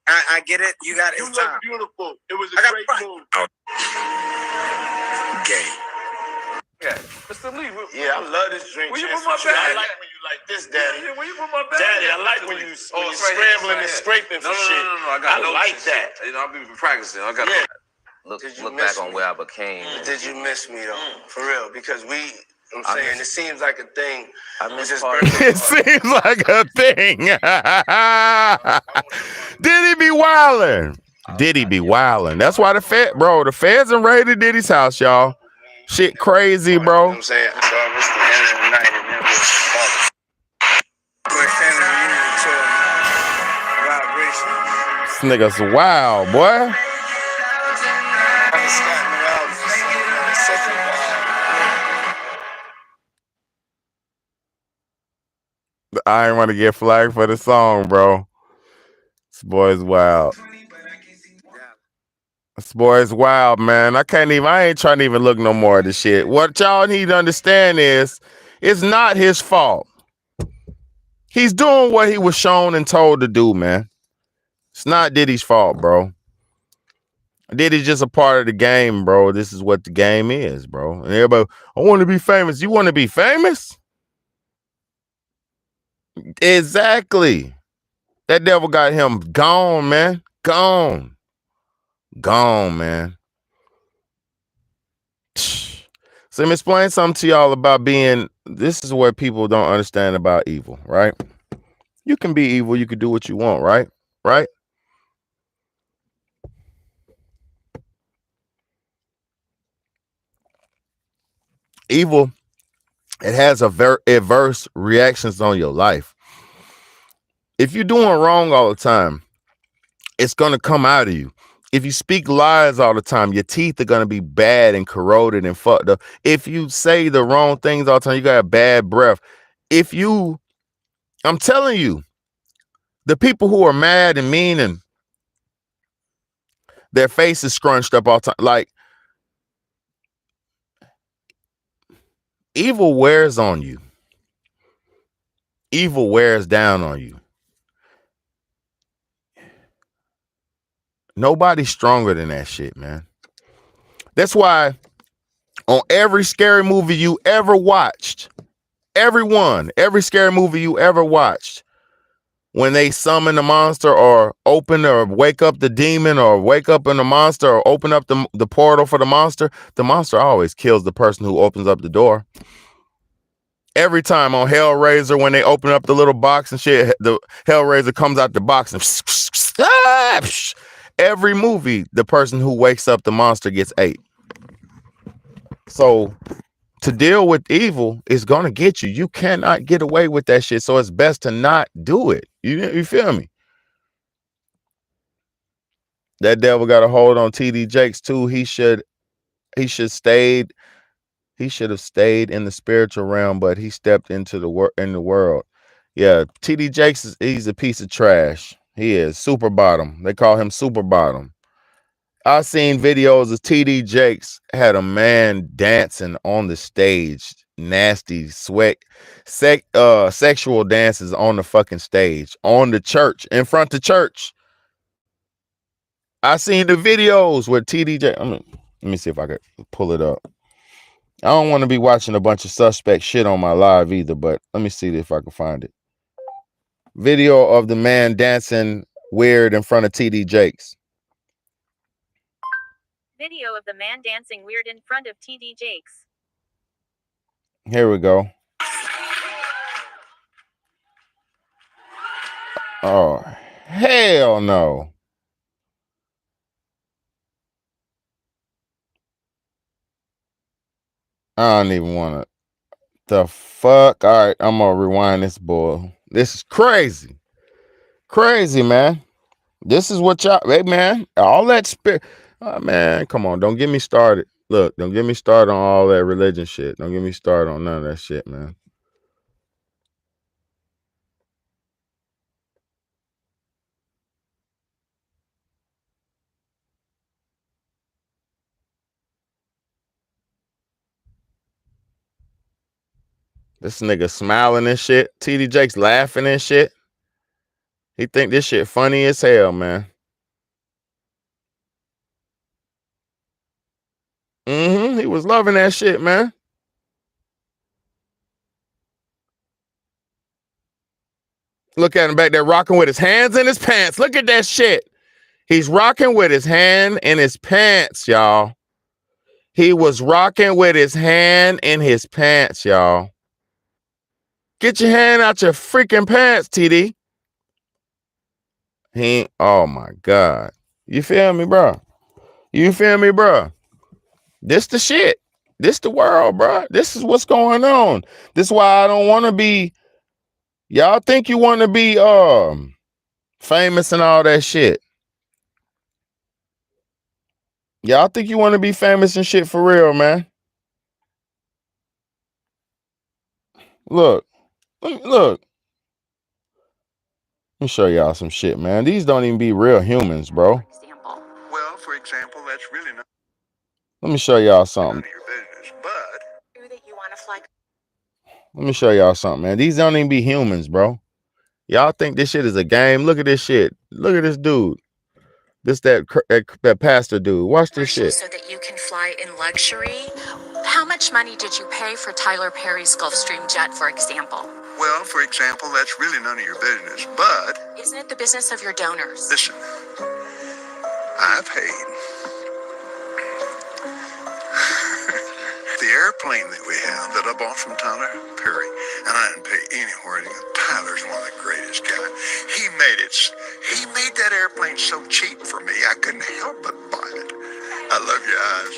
I get it. You got it. You It's time. look beautiful. It was a great move. Gay. Mr. Lee, Yeah, I love this drink. Will you Chance, put my for sure. I bag? like when you like this, daddy. will you put my bag? Daddy, I like when you scrambling and scraping for shit. I like that. You know, I've been practicing. I got Yeah. Look Did you back miss on me? where I became. Did you miss me though? For real? Because I'm saying it seems like a thing. I It's miss his party. birthday. It seems like a thing. Diddy be wildin'. Diddy be wildin'. That's why the feds and raided Diddy's house, y'all. Shit crazy, You know bro. what I'm saying? So it's the end of the night and then we're This nigga's wild, boy. I ain't want to get flagged for the song, bro. This boy's wild. This boy's wild, man. I ain't trying to even look no more at this shit. What y'all need to understand is, it's not his fault. He's doing what he was shown and told to do, man. It's not Diddy's fault, bro. Diddy's just a part of the game, bro. This is what the game is, bro. And everybody, I want to be famous. You want to be famous? Exactly. That devil got him gone, man. Gone. Gone, man. So let me explain something to y'all about being, this is what people don't understand about evil, right? You can be evil, you can do what you want, right? Right? Evil, it has adverse reactions on your life. If you're doing wrong all the time, it's going to come out of you. If you speak lies all the time, your teeth are going to be bad and corroded and fucked up. If you say the wrong things all the time, you got a bad breath. I'm telling you, the people who are mad and mean and their face is scrunched up all the time, like, evil wears on you. Evil wears down on you. Nobody's stronger than that shit, man. That's why on every scary movie you ever watched, every scary movie you ever watched, when they summon the monster or open or wake up the demon or wake up in the monster or open up the portal for the monster always kills the person who opens up the door. Every time on Hellraiser, when they open up the little box and shit, the Hellraiser comes out the box and every movie, the person who wakes up the monster gets ate. So to deal with evil is going to get you. You cannot get away with that shit. So it's best to not do it. You feel me? That devil got a hold on TD Jakes too. He should have stayed in the spiritual realm, but he stepped into the world. Yeah, TD Jakes he's a piece of trash. He is super bottom. They call him super bottom. I've seen videos of TD Jakes had a man dancing on the stage, nasty sexual dances on the fucking stage, on the church, in front of church. I seen the videos where TD Jakes. Let me see if I could pull it up. I don't want to be watching a bunch of suspect shit on my live either, but let me see if I can find it. Video of the man dancing weird in front of TD Jakes. Video of the man dancing weird in front of TD Jakes. Here we go. Oh, hell no. I don't even want to. The fuck? All right, I'm going to rewind this, boy. This is crazy. Crazy, man. This is what y'all, hey, man, all that spirit. Oh, man, come on. Don't get me started. Look, don't get me started on all that religion shit. Don't get me started on none of that shit, man. This nigga smiling and shit. TD Jakes laughing and shit. He think this shit funny as hell, man. He was loving that shit, man. Look at him back there rocking with his hands in his pants. Look at that shit. He's rocking with his hand in his pants, y'all. He was rocking with his hand in his pants, y'all. Get your hand out your freaking pants, TD. Oh my God. You feel me, bro? You feel me, bro? This the shit. This the world, bro. This is what's going on. This is why I don't want to be. Y'all think you want to be famous and all that shit. Y'all think you want to be famous and shit for real, man. Look. Let me show y'all some shit, man. These don't even be real humans, bro. Well, for example, that's really none Let me show y'all something. of your business. But Let me show y'all something, man. These don't even be humans, bro. Y'all think this shit is a game? Look at this shit. Look at this dude. That pastor dude. Watch this shit. So that you can fly in luxury. How much money did you pay for Tyler Perry's Gulfstream jet, for example? well, for example, that's really none of your business. But Isn't it the business of your donors? listen, I paid. The airplane that we have that I bought from Tyler Perry, and I didn't pay anywhere. Tyler's one of the greatest guys. He made that airplane so cheap for me, I couldn't help but buy it. I love your eyes.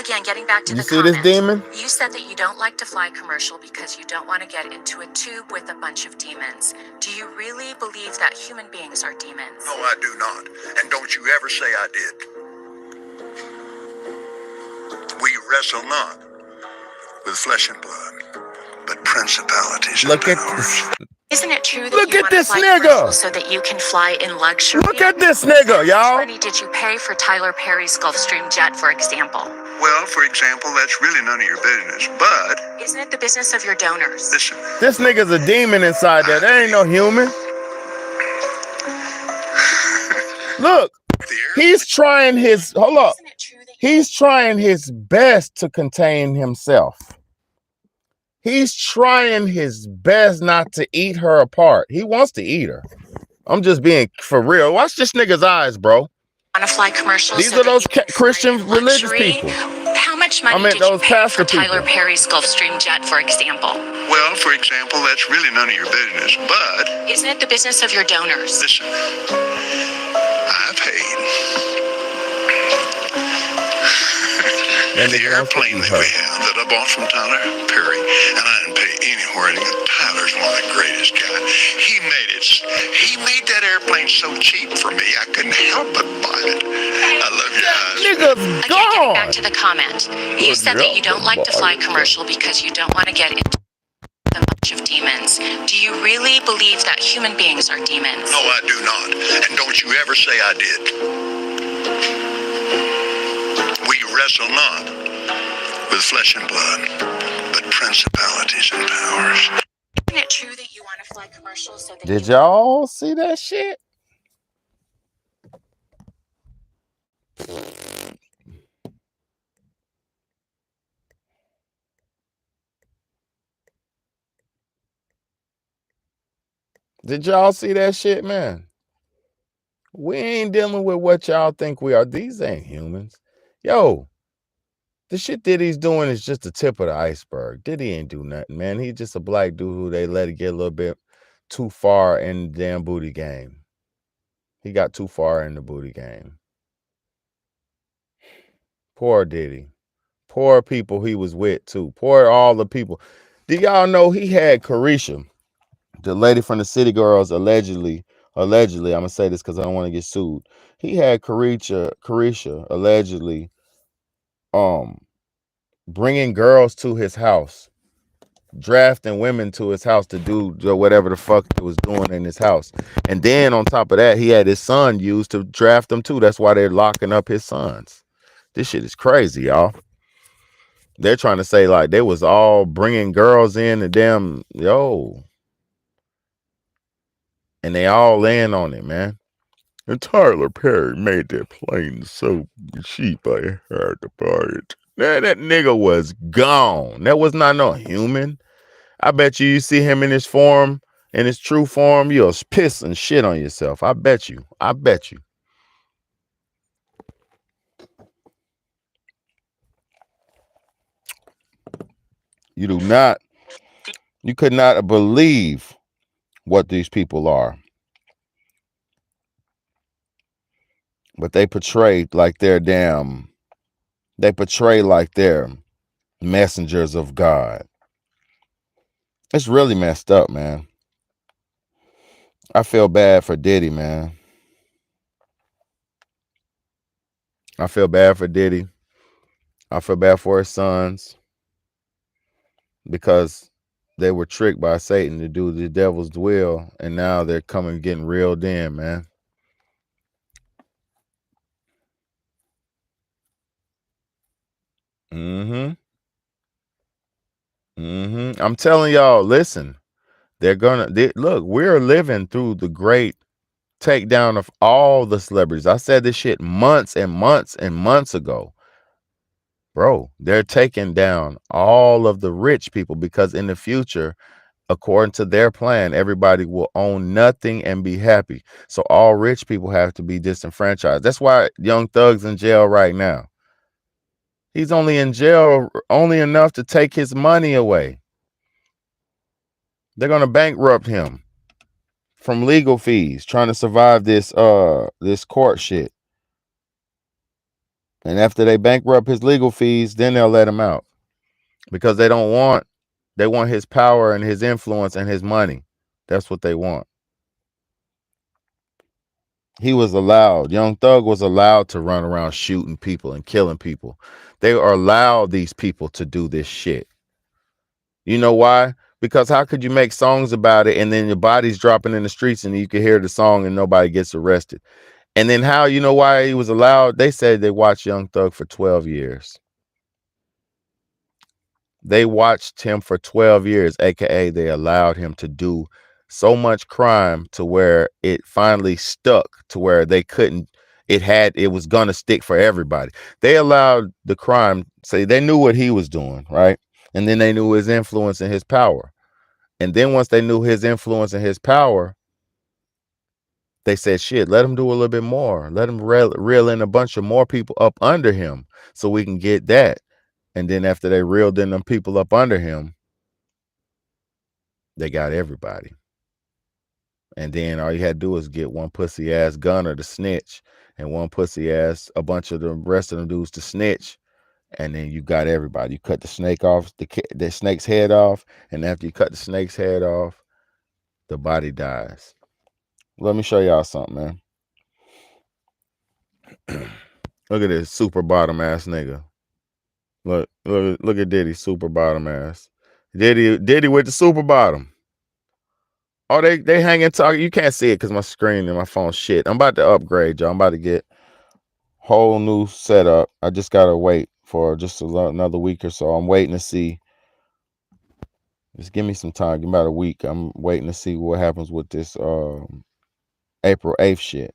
Again, getting back to You the see this comment, demon? you said that you don't like to fly commercial because you don't want to get into a tube with a bunch of demons. Do you really believe that human beings are demons? No, I do not. And don't you ever say I did. We wrestle not with flesh and blood, but principalities and Look at powers. this. Isn't it true that Look you at want to this fly nigga. commercial so that you can fly in luxury? Look at this nigga, How much y'all. money did you pay for Tyler Perry's Gulfstream jet, for example? Well, for example, that's really none of your business. But Isn't it the business of your donors? listen, This nigga's a demon inside there. That ain't no human. Look, he's trying his, hold up. Isn't it true that He's trying his best to contain himself. He's trying his best not to eat her apart. He wants to eat her. I'm just being for real. Watch this nigga's eyes, bro. want to fly commercials? These so are that those you can fly Christian in religious luxury? people. How much money meant did you those pay pastor for Tyler people. Perry's Gulfstream jet, for example? well, for example, that's really none of your business. But Isn't it the business of your donors? listen, I paid. And The airplane that we have that I bought from Tyler Perry, and I didn't pay anywhere. Tyler's one of the greatest guys. He made that airplane so cheap for me, I couldn't help but buy it. I love your eyes. Nigga's Again, getting back gone. to the comment, you said that you don't like to fly commercial because you don't want to get into a bunch of demons. Do you really believe that human beings are demons? No, I do not. And don't you ever say I did. We wrestle not with flesh and blood, but principalities and powers. Isn't it true that you want to fly commercial so that Did you y'all see that shit? Did y'all see that shit, man? We ain't dealing with what y'all think we are. These ain't humans. Yo, the shit Diddy's doing is just the tip of the iceberg. Diddy ain't do nothing, man. He's just a black dude who they let it get a little bit too far in the damn booty game. He got too far in the booty game. Poor Diddy. Poor people he was with, too. Poor all the people. Do y'all know he had Carisha, the lady from the City Girls, allegedly, I'm going to say this because I don't want to get sued. He had Carisha allegedly bringing girls to his house, drafting women to his house to do whatever the fuck he was doing in his house. And then on top of that, he had his son used to draft them too. That's why they're locking up his sons. This shit is crazy, y'all. They're trying to say like they was all bringing girls in and damn, yo. And they all in on it, man. And Tyler Perry made that plane so cheap I had to buy it. Man, that nigga was gone. That was not no human. I bet you see him in his form, in his true form, you'll piss and shit on yourself. I bet you. I bet you. You do not, you could not believe what these people are. But they portray like they're messengers of God. It's really messed up, man. I feel bad for Diddy, man. I feel bad for Diddy. I feel bad for his sons. Because They were tricked by Satan to do the devil's will, and now they're coming getting reeled in, man. Mm-hmm. Mm-hmm. I'm telling y'all, listen, look, we're living through the great takedown of all the celebrities. I said this shit months and months and months ago. Bro, they're taking down all of the rich people because in the future, according to their plan, everybody will own nothing and be happy. So all rich people have to be disenfranchised. That's why Young Thug's in jail right now. He's only in jail only enough to take his money away. They're gonna bankrupt him from legal fees trying to survive this court shit. And after they bankrupt his legal fees, then they'll let him out. Because they want his power and his influence and his money. That's what they want. Young Thug was allowed to run around shooting people and killing people. They are allowed these people to do this shit. You know why? Because how could you make songs about it and then your body's dropping in the streets and you can hear the song and nobody gets arrested? And then how, you know why he was allowed? They said they watched Young Thug for 12 years. They watched him for 12 years, aka they allowed him to do so much crime to where it finally stuck to where they couldn't, it was gonna stick for everybody. They allowed the crime, say they knew what he was doing, right? And then they knew his influence and his power. And then once they knew his influence and his power, they said, shit, let him do a little bit more. Let him reel in a bunch of more people up under him so we can get that. And then after they reeled in them people up under him, they got everybody. And then all you had to do was get one pussy ass gunner to snitch and one pussy ass, a bunch of the rest of them dudes to snitch. And then you got everybody. You cut the snake off, the snake's head off. And after you cut the snake's head off, the body dies. Let me show y'all something, man. Look at this super bottom ass nigga. Look at Diddy, super bottom ass. Diddy with the super bottom. Oh, they hanging talking. You can't see it because my screen and my phone shit. I'm about to upgrade, y'all. I'm about to get whole new setup. I just gotta wait for just another week or so. I'm waiting to see. Just give me some time. Give me about a week. I'm waiting to see what happens with this April 8th shit.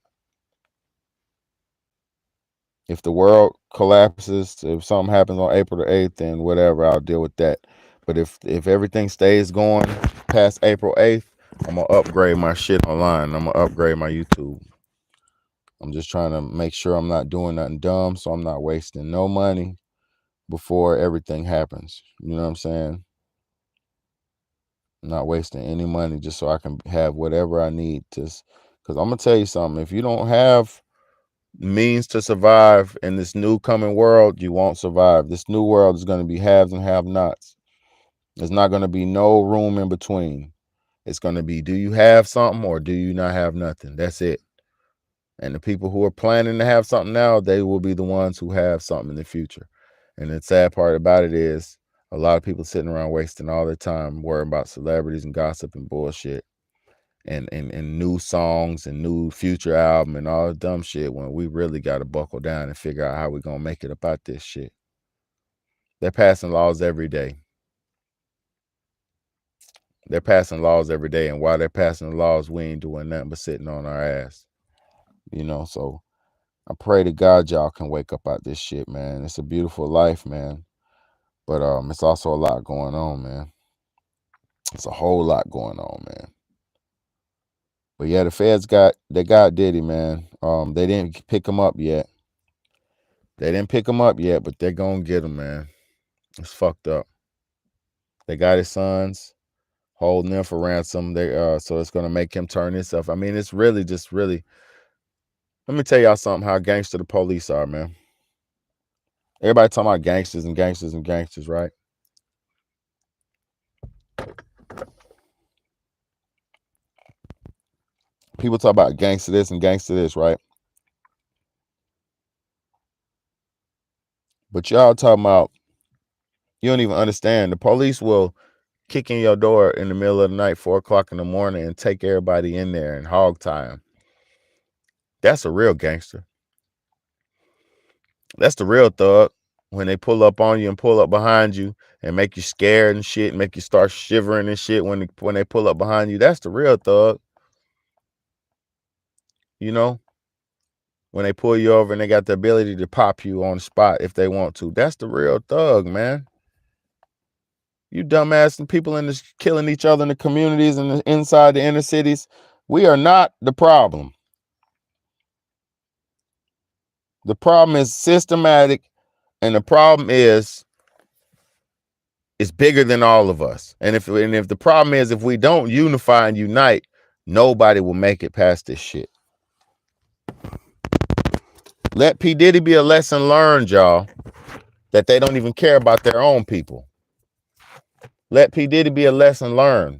If the world collapses, if something happens on April the 8th, then whatever, I'll deal with that. But if everything stays going past April 8th, I'm gonna upgrade my shit online. I'm gonna upgrade my YouTube. I'm just trying to make sure I'm not doing nothing dumb, so I'm not wasting no money before everything happens. You know what I'm saying? I'm not wasting any money just so I can have whatever I need to. Because I'm gonna tell you something. If you don't have means to survive in this new coming world, you won't survive. This new world is going to be haves and have-nots. There's not going to be no room in between. It's going to be, do you have something or do you not have nothing? That's it. And the people who are planning to have something now, they will be the ones who have something in the future. And the sad part about it is a lot of people sitting around wasting all their time worrying about celebrities and gossip and bullshit. And new songs and new future album and all the dumb shit when we really got to buckle down and figure out how we're going to make it about this shit. They're passing laws every day. They're passing laws every day. And while they're passing the laws, we ain't doing nothing but sitting on our ass. You know, so I pray to God y'all can wake up out this shit, man. It's a beautiful life, man. But it's also a lot going on, man. It's a whole lot going on, man. But yeah, the feds got Diddy, man. They didn't pick him up yet. They didn't pick him up yet, but they're gonna get him, man. It's fucked up. They got his sons holding them for ransom. So it's gonna make him turn himself. I mean, it's really just really. Let me tell y'all something. How gangster the police are, man. Everybody talking about gangsters and gangsters and gangsters, right? People talk about gangster this and gangster this, right? But y'all talking about, you don't even understand. The police will kick in your door in the middle of the night, 4 o'clock in the morning, and take everybody in there and hog tie them. That's a real gangster. That's the real thug. When they pull up on you and pull up behind you and make you scared and shit, make you start shivering and shit when they pull up behind you, that's the real thug. You know, when they pull you over and they got the ability to pop you on the spot if they want to, that's the real thug, man. You dumbass and people in this killing each other in the communities and inside the inner cities, we are not the problem. The problem is systematic, and the problem is it's bigger than all of us. And if the problem is if we don't unify and unite, nobody will make it past this shit. Let P. Diddy be a lesson learned, y'all, that they don't even care about their own people. Let P. Diddy be a lesson learned.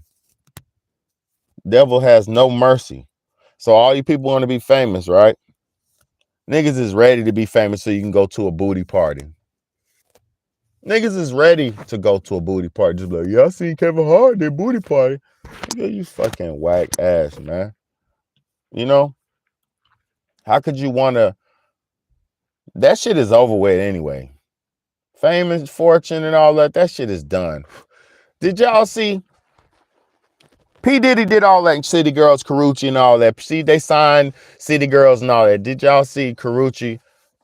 Devil has no mercy. So all you people want to be famous, right? Niggas is ready to be famous so you can go to a booty party. Niggas is ready to go to a booty party. Just like, yeah, I seen Kevin Hart, their booty party. Nigga, you fucking whack ass, man. You know? How could you want to... That shit is over with anyway. Fame and fortune and all that shit is done. Did y'all see... P. Diddy did all that, City Girls, Karrueche and all that. See, they signed City Girls and all that. Did y'all see Karrueche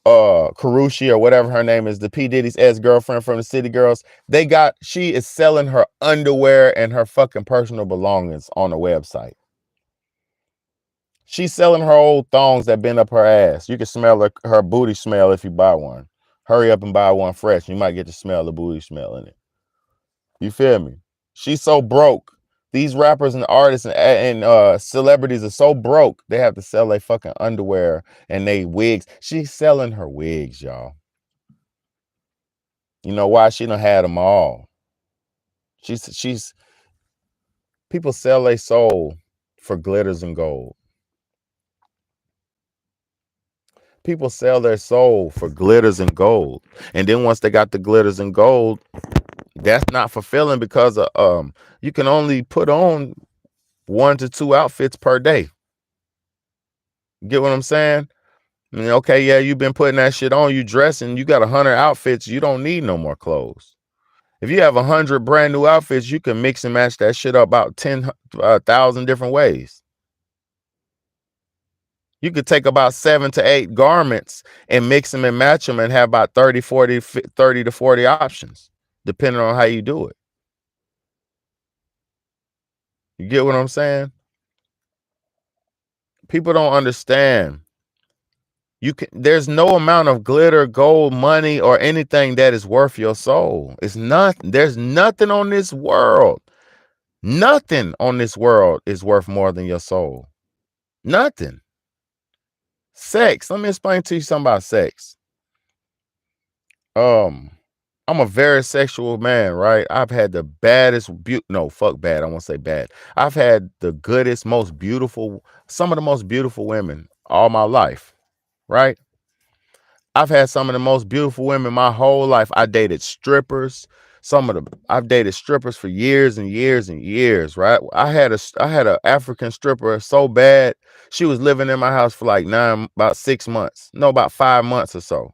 or whatever her name is, the P. Diddy's ex-girlfriend from the City Girls? She is selling her underwear and her fucking personal belongings on a website. She's selling her old thongs that been up her ass. You can smell her booty smell if you buy one. Hurry up and buy one fresh. You might get to smell the booty smell in it. You feel me? She's so broke. These rappers and artists and celebrities are so broke, they have to sell their fucking underwear and they wigs. She's selling her wigs, y'all. You know why? She done had them all. She's people sell their soul for glitters and gold. People sell their soul for glitters and gold. And then once they got the glitters and gold, that's not fulfilling because you can only put on 1 to 2 outfits per day. Get what I'm saying? I mean, okay, yeah, you've been putting that shit on, you dressing, you got 100 outfits, you don't need no more clothes. If you have 100 brand new outfits, you can mix and match that shit up about 10,000 different ways. You could take about 7 to 8 garments and mix them and match them and have about 30 to 40 options, depending on how you do it. You get what I'm saying? People don't understand. There's no amount of glitter, gold, money, or anything that is worth your soul. It's nothing. There's nothing on this world. Nothing on this world is worth more than your soul. Nothing. Sex. Let me explain to you something about sex. I'm a very sexual man, right? I've had the baddest, no, fuck bad. I won't say bad. I've had the goodest, most beautiful, some of the most beautiful women all my life, right? I've had some of the most beautiful women my whole life. I dated strippers. I've dated strippers for years and years and years, right? I had a African stripper so bad. She was living in my house for like about 6 months. No, about 5 months or so.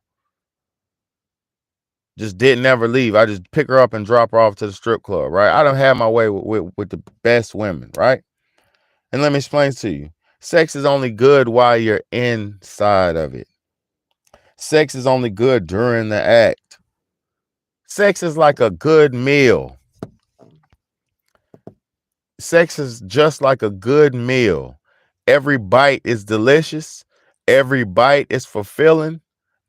Just didn't ever leave. I just pick her up and drop her off to the strip club, right? I don't have my way with the best women, right? And let me explain to you. Sex is only good while you're inside of it. Sex is only good during the act. Sex is like a good meal. Sex is just like a good meal. Every bite is delicious. Every bite is fulfilling.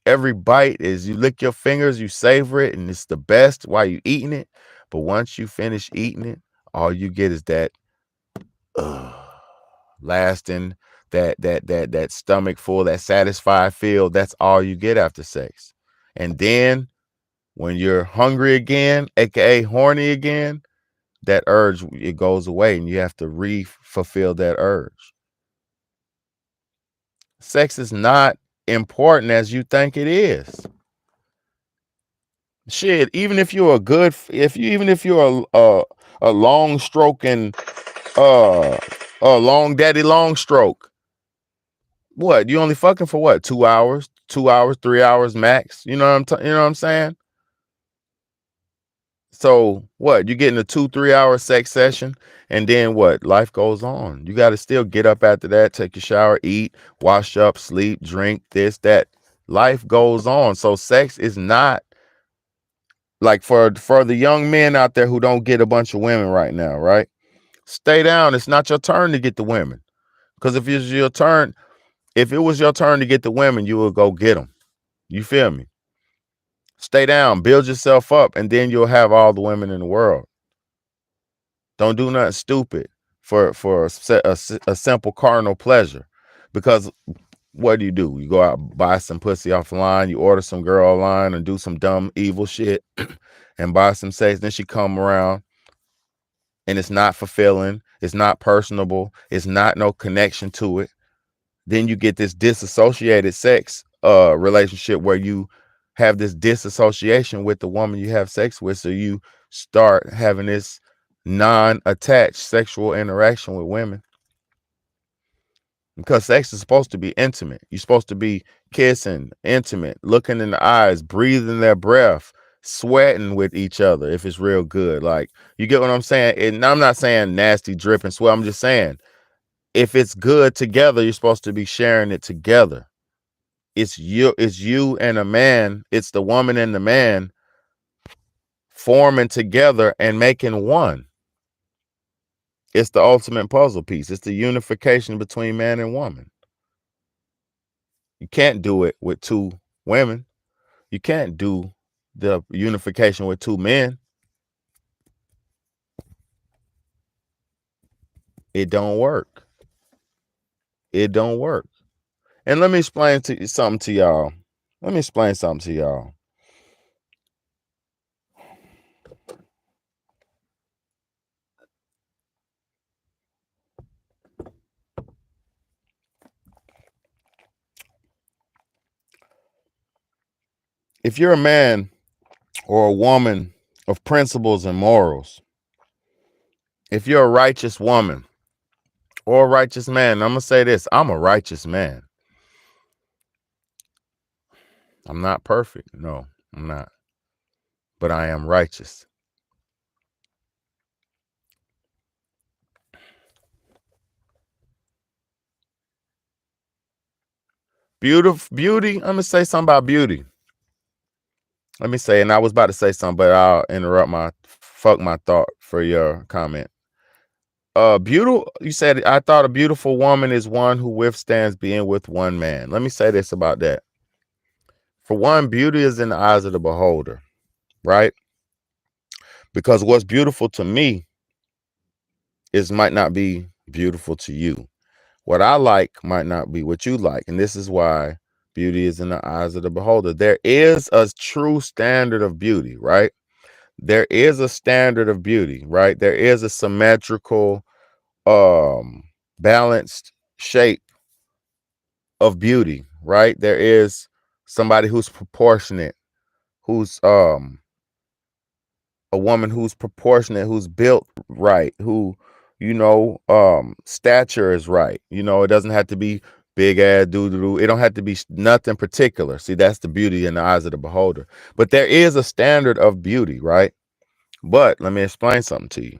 Every bite is you lick your fingers, you savor it, and it's the best while you're eating it. But once you finish eating it, all you get is that lasting, that stomach full, that satisfied feel. That's all you get after sex. And then when you're hungry again, aka horny again, that urge, it goes away and you have to fulfill that urge. Sex is not important as you think it is. Shit, even if you're a long stroking, a long daddy long stroke. What, you only fucking for what, 2 hours, 2 hours, 3 hours max? You know what I'm saying? So what, you getting a 2-3 hour sex session, and then what, life goes on. You got to still get up after that, take a shower, eat, wash up, sleep, drink, this, that. Life goes on. So sex is not like, for the young men out there who don't get a bunch of women right now, right? Stay down. It's not your turn to get the women. Because if it's your turn, if it was your turn to get the women, you would go get them. You feel me? Stay down, build yourself up, and then you'll have all the women in the world. Don't do nothing stupid for a simple carnal pleasure. Because what do? You go out, buy some pussy offline, you order some girl online and do some dumb, evil shit and buy some sex. Then she come around and it's not fulfilling. It's not personable. It's not no connection to it. Then you get this disassociated sex relationship where you have this disassociation with the woman you have sex with. So you start having this non-attached sexual interaction with women. Because sex is supposed to be intimate. You're supposed to be kissing, intimate, looking in the eyes, breathing their breath, sweating with each other if it's real good. Like, you get what I'm saying? And I'm not saying nasty dripping sweat. I'm just saying, if it's good together, you're supposed to be sharing it together. It's you and a man. It's the woman and the man forming together and making one. It's the ultimate puzzle piece. It's the unification between man and woman. You can't do it with two women. You can't do the unification with two men. It don't work. It don't work. And let me explain something to y'all. If you're a man or a woman of principles and morals, if you're a righteous woman or a righteous man, I'm going to say this, I'm a righteous man. I'm not perfect. No, I'm not. But I am righteous. Beauty. I'm going to say something about beauty. Let me say, and I was about to say something, but I'll interrupt my thought for your comment. Beautiful. You said, I thought a beautiful woman is one who withstands being with one man. Let me say this about that. For one, beauty is in the eyes of the beholder, right? Because what's beautiful to me might not be beautiful to you. What I like might not be what you like. And this is why beauty is in the eyes of the beholder. There is a true standard of beauty, right? There is a standard of beauty, right? There is a symmetrical, balanced shape of beauty, right? There is somebody who's proportionate, who's a woman who's proportionate, who's built right, who, stature is right. It doesn't have to be big ass doo-doo-doo. It don't have to be nothing particular. See, that's the beauty in the eyes of the beholder. But there is a standard of beauty, right? But let me explain something to you.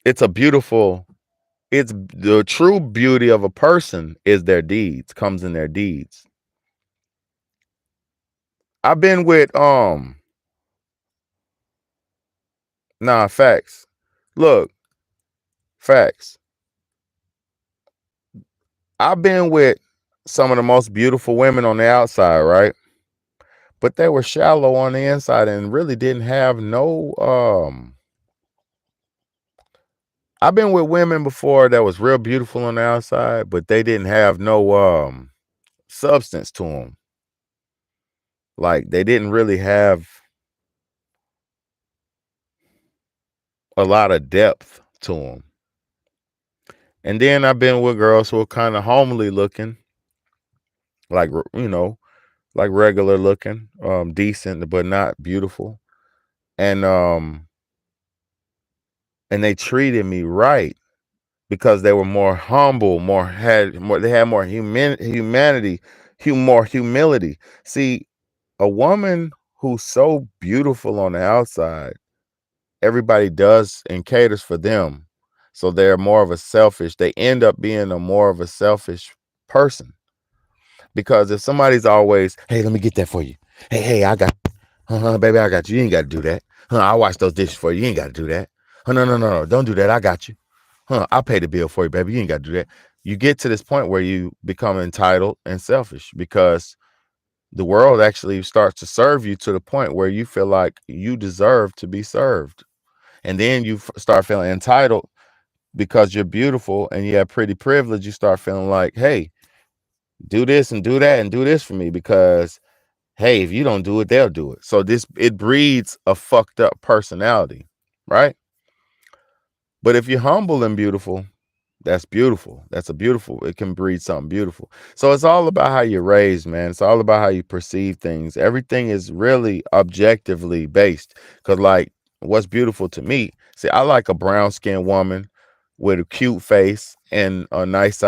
It's the true beauty of a person is their deeds, comes in their deeds. I've been with, facts. Look, facts. I've been with some of the most beautiful women on the outside, right? But they were shallow on the inside and really didn't have no, I've been with women before that was real beautiful on the outside, but they didn't have no, substance to them. Like, they didn't really have a lot of depth to them. And then I've been with girls who are kind of homely looking, like, like regular looking, decent, but not beautiful. And and they treated me right because they were more humble, they had more humanity, more humility. See, a woman who's so beautiful on the outside, everybody does and caters for them. So they're more of a selfish, they end up being a more of a selfish person. Because if somebody's always, hey, let me get that for you. Hey, I got, baby, I got you. You ain't got to do that. I'll wash those dishes for you. You ain't got to do that. No, don't do that. I got you. I'll pay the bill for you, baby. You ain't got to do that. You get to this point where you become entitled and selfish because the world actually starts to serve you to the point where you feel like you deserve to be served. And then you start feeling entitled because you're beautiful and you have pretty privilege. You start feeling like, hey, do this and do that and do this for me because, hey, if you don't do it, they'll do it. So it breeds a fucked up personality, right? But if you're humble and beautiful, that's beautiful. It can breed something beautiful. So it's all about how you're raised, man. It's all about how you perceive things. Everything is really objectively based. Because, like, what's beautiful to me, see, I like a brown skinned woman with a cute face and a nice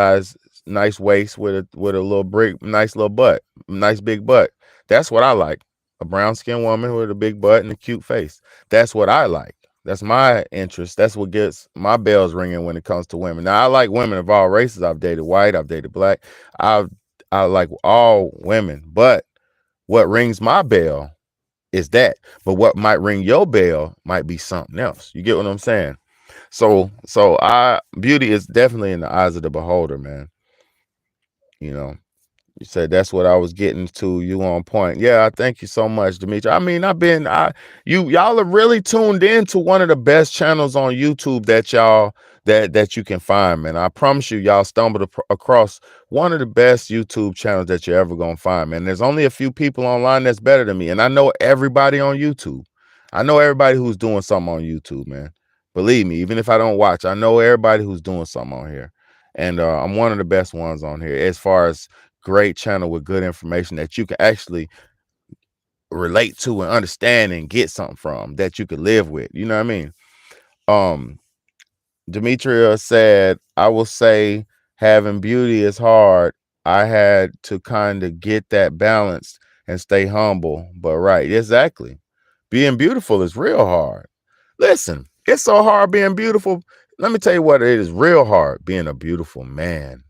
waist with a little nice little butt, nice big butt. That's what I like. A brown skinned woman with a big butt and a cute face. That's what I like. That's my interest. That's what gets my bells ringing when it comes to women. Now, I like women of all races. I've dated white. I've dated black. I like all women. But what rings my bell is that. But what might ring your bell might be something else. You get what I'm saying? So beauty is definitely in the eyes of the beholder, man. You know. You said that's what I was getting to. You on point. Yeah, I thank you so much, Dimitri. I mean, y'all are really tuned in to one of the best channels on YouTube that you can find, man. I promise you, y'all stumbled across one of the best YouTube channels that you're ever gonna find, man. There's only a few people online that's better than me, and I know everybody on YouTube. I know everybody who's doing something on YouTube, man. Believe me, even if I don't watch, I know everybody who's doing something on here. And I'm one of the best ones on here as far as great channel with good information that you can actually relate to and understand and get something from that you could live with. You know what I mean? Demetria said, I will say having beauty is hard. I had to kind of get that balance and stay humble. But right, exactly. Being beautiful is real hard. Listen, it's so hard being beautiful. Let me tell you what it is real hard being a beautiful man.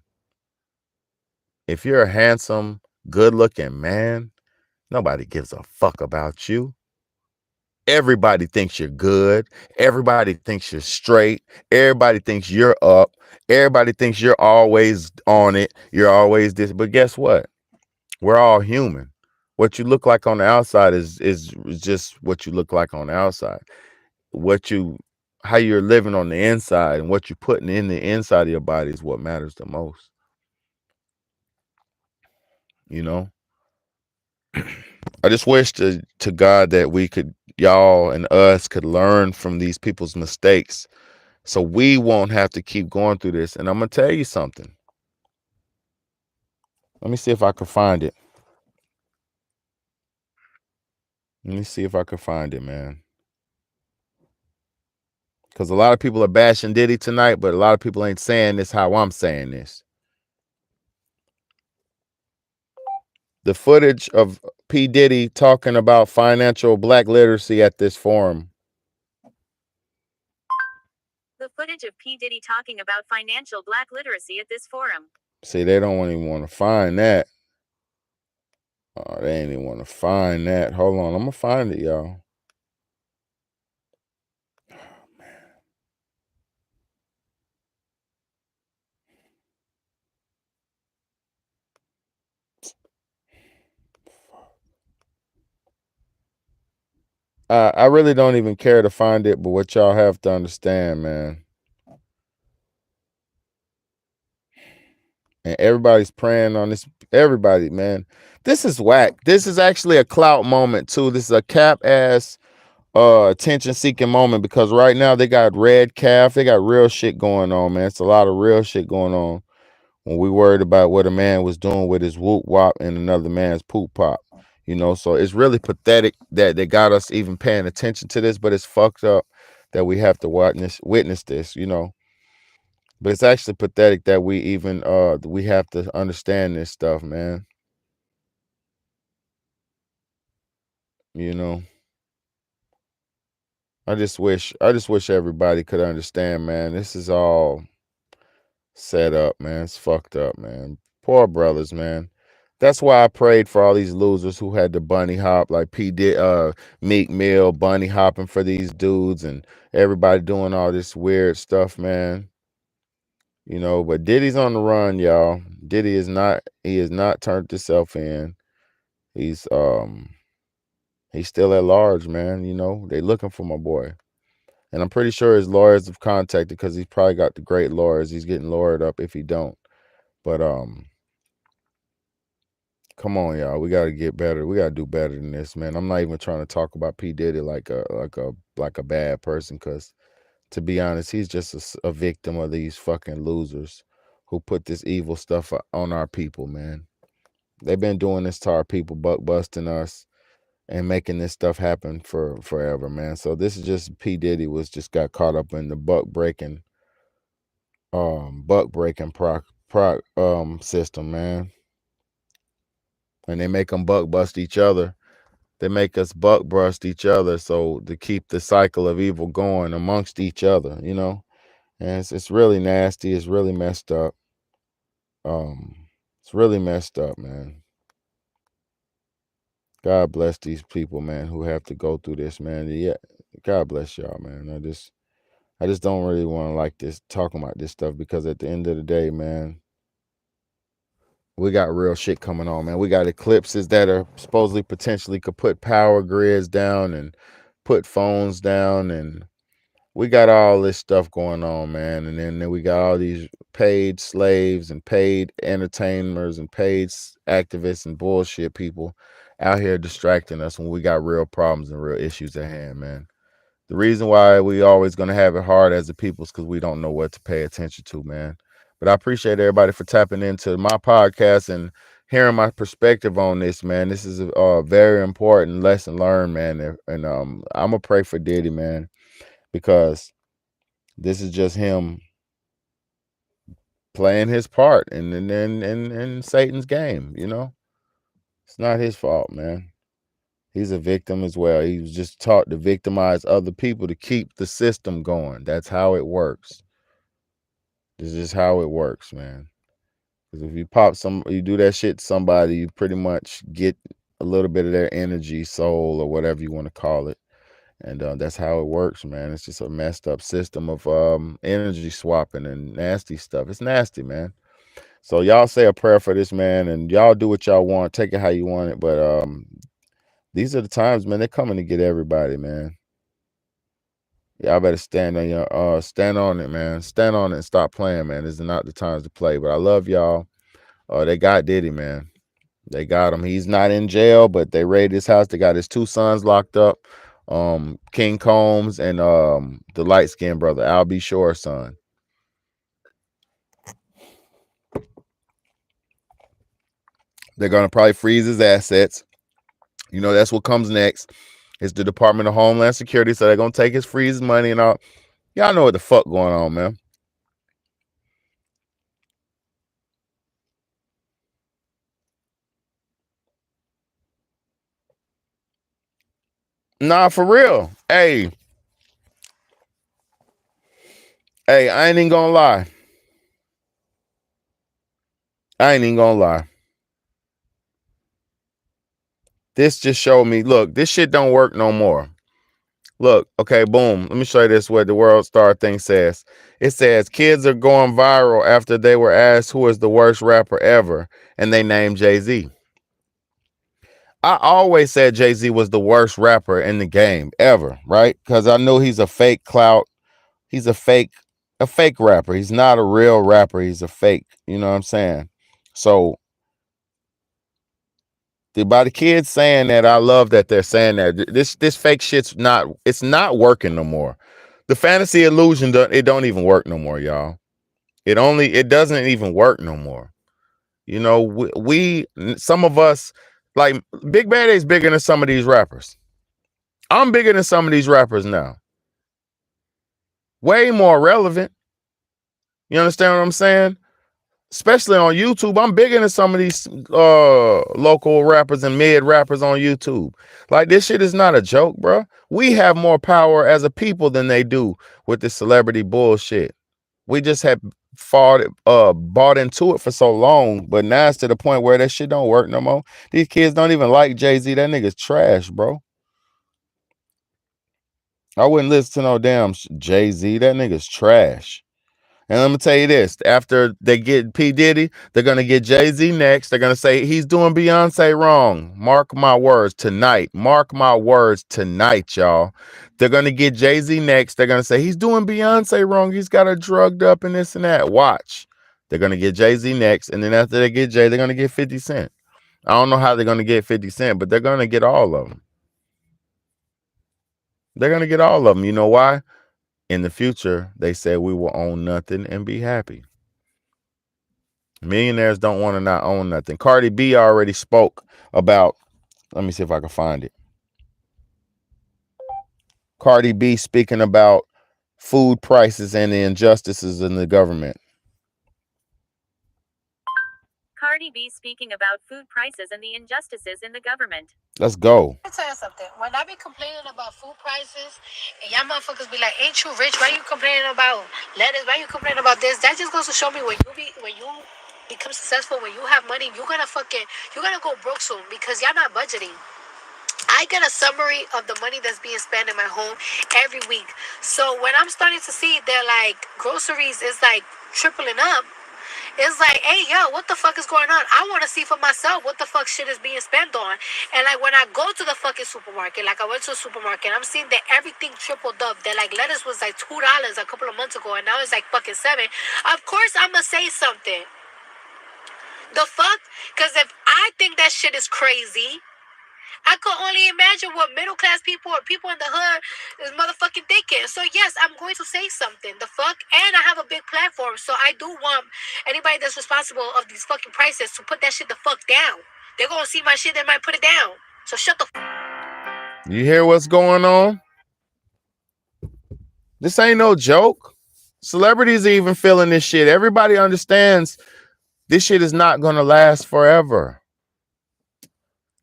If you're a handsome, good-looking man, nobody gives a fuck about you. Everybody thinks you're good. Everybody thinks you're straight. Everybody thinks you're up. Everybody thinks you're always on it. You're always this. But guess what? We're all human. What you look like on the outside is just what you look like on the outside. How you're living on the inside and what you're putting in the inside of your body is what matters the most. You know? I just wish to God that y'all and us could learn from these people's mistakes so we won't have to keep going through this. And I'm going to tell you something. Let me see if I can find it. Let me see if I can find it, man. Because a lot of people are bashing Diddy tonight, but a lot of people ain't saying this how I'm saying this. The footage of P. Diddy talking about financial black literacy at this forum. The footage of P. Diddy talking about financial black literacy at this forum. See, they don't even want to find that. Oh, they ain't even want to find that. Hold on, I'm going to find it, y'all. Oh, man. I really don't even care to find it, but what y'all have to understand, man. And everybody's praying on this. Everybody, man. This is whack. This is actually a clout moment, too. This is a cap-ass attention-seeking moment because right now they got red calf. They got real shit going on, man. It's a lot of real shit going on when we worried about what a man was doing with his whoop wop and another man's poop pop. You know, so it's really pathetic that they got us even paying attention to this, but it's fucked up that we have to witness this, you know. But it's actually pathetic that we have to understand this stuff, man. You know, I just wish everybody could understand, man. This is all set up, man. It's fucked up, man. Poor brothers, man. That's why I prayed for all these losers who had to bunny hop, like Meek Mill bunny hopping for these dudes, and everybody doing all this weird stuff, man. You know, but Diddy's on the run, y'all. Diddy is not. He has not turned himself in. He's he's still at large, man. You know, they looking for my boy, and I'm pretty sure his lawyers have contacted because he's probably got the great lawyers. He's getting lawyered up if he don't. But come on, y'all. We got to get better. We got to do better than this, man. I'm not even trying to talk about P Diddy like a bad person, because to be honest, he's just a victim of these fucking losers who put this evil stuff on our people, man. They've been doing this to our people, buck busting us and making this stuff happen for forever, man. So this is just P Diddy got caught up in the buck breaking system, man. And they make them buck bust each other. They make us buck bust each other, so to keep the cycle of evil going amongst each other, you know. And it's really nasty. It's really messed up. It's really messed up, man. God bless these people, man, who have to go through this, man. Yeah, God bless y'all, man. I just don't really want to like this talking about this stuff, because at the end of the day, man, we got real shit coming on, man. We got eclipses that are supposedly potentially could put power grids down and put phones down, and we got all this stuff going on, man. And then we got all these paid slaves and paid entertainers and paid activists and bullshit people out here distracting us when we got real problems and real issues at hand, man. The reason why we always going to have it hard as a people is because we don't know what to pay attention to, man. But I appreciate everybody for tapping into my podcast and hearing my perspective on this, man. This is a very important lesson learned, man. And I'm going to pray for Diddy, man, because this is just him playing his part in Satan's game, you know? It's not his fault, man. He's a victim as well. He was just taught to victimize other people to keep the system going. That's how it works. This is how it works, man. Because if you do that shit to somebody, you pretty much get a little bit of their energy, soul, or whatever you want to call it. And that's how it works, man. It's just a messed up system of energy swapping and nasty stuff. It's nasty, man. So y'all say a prayer for this, man, and y'all do what y'all want. Take it how you want it. But these are the times, man. They're coming to get everybody, man. Y'all better stand on it, man. Stand on it and stop playing, man. This is not the times to play. But I love y'all. They got Diddy, man. They got him. He's not in jail, but they raided his house. They got his 2 sons locked up. King Combs and the light-skinned brother, Al B. Shore's son. They're gonna probably freeze his assets. You know, that's what comes next. It's the Department of Homeland Security, so they're gonna take his freeze money and all. Y'all know what the fuck going on, man. Nah, for real. Hey, I ain't even gonna lie. This just showed me, look, this shit don't work no more. Look, okay, boom. Let me show you this, what the World Star thing says. It says, kids are going viral after they were asked who is the worst rapper ever, and they named Jay-Z. I always said Jay-Z was the worst rapper in the game ever, right? Because I knew he's a fake clout. He's a fake rapper. He's not a real rapper. He's a fake. You know what I'm saying? So by the kids saying that, I love that they're saying that. This fake shit's not working no more. The fantasy illusion, it don't even work no more, y'all. It doesn't even work no more. You know, we some of us, like Big Bad is bigger than some of these rappers. I'm bigger than some of these rappers now. Way more relevant. You understand what I'm saying? Especially on YouTube. I'm bigger than some of these local rappers and mid rappers on YouTube. Like, this shit is not a joke, bro. We have more power as a people than they do with this celebrity bullshit. We just have bought into it for so long, but now it's to the point where that shit don't work no more. These kids don't even like Jay-Z. That nigga's trash, bro. I wouldn't listen to no damn Jay-Z. That nigga's trash. And I'm gonna tell you this: after they get P. Diddy, they're gonna get Jay-Z next. They're gonna say he's doing Beyonce wrong. Mark my words tonight. Mark my words tonight, y'all. They're gonna get Jay-Z next. They're gonna say he's doing Beyonce wrong. He's got her drugged up and this and that. Watch. They're gonna get Jay-Z next, and then after they get Jay, they're gonna get 50 Cent. I don't know how they're gonna get 50 Cent, but they're gonna get all of them. They're gonna get all of them. You know why? In the future, they said we will own nothing and be happy. Millionaires don't want to not own nothing. Cardi B already spoke about, let me see if I can find it. Cardi B speaking about food prices and the injustices in the government. Cardi B speaking about food prices and the injustices in the government. Let's go. Let me tell you something. When I be complaining about food prices, and y'all motherfuckers be like, "Ain't you rich? Why you complaining about lettuce? Why you complaining about this?" That just goes to show me when you become successful, when you have money, you're gonna go broke soon because y'all not budgeting. I get a summary of the money that's being spent in my home every week. So when I'm starting to see that like groceries is like tripling up, it's like, hey, yo, what the fuck is going on? I want to see for myself what the fuck shit is being spent on. And like when I go to the fucking supermarket, like I went to a supermarket, I'm seeing that everything tripled up. That like lettuce was like $2 a couple of months ago, and now it's like fucking $7. Of course, I'm gonna say something. The fuck? Because if I think that shit is crazy, I could only imagine what middle class people or people in the hood is motherfucking thinking. So yes, I'm going to say something. The fuck? And I have a big platform. So I do want anybody that's responsible of these fucking prices to put that shit the fuck down. They're gonna see my shit, they might put it down. So shut the fuck. You hear what's going on? This ain't no joke. Celebrities are even feeling this shit. Everybody understands this shit is not gonna last forever.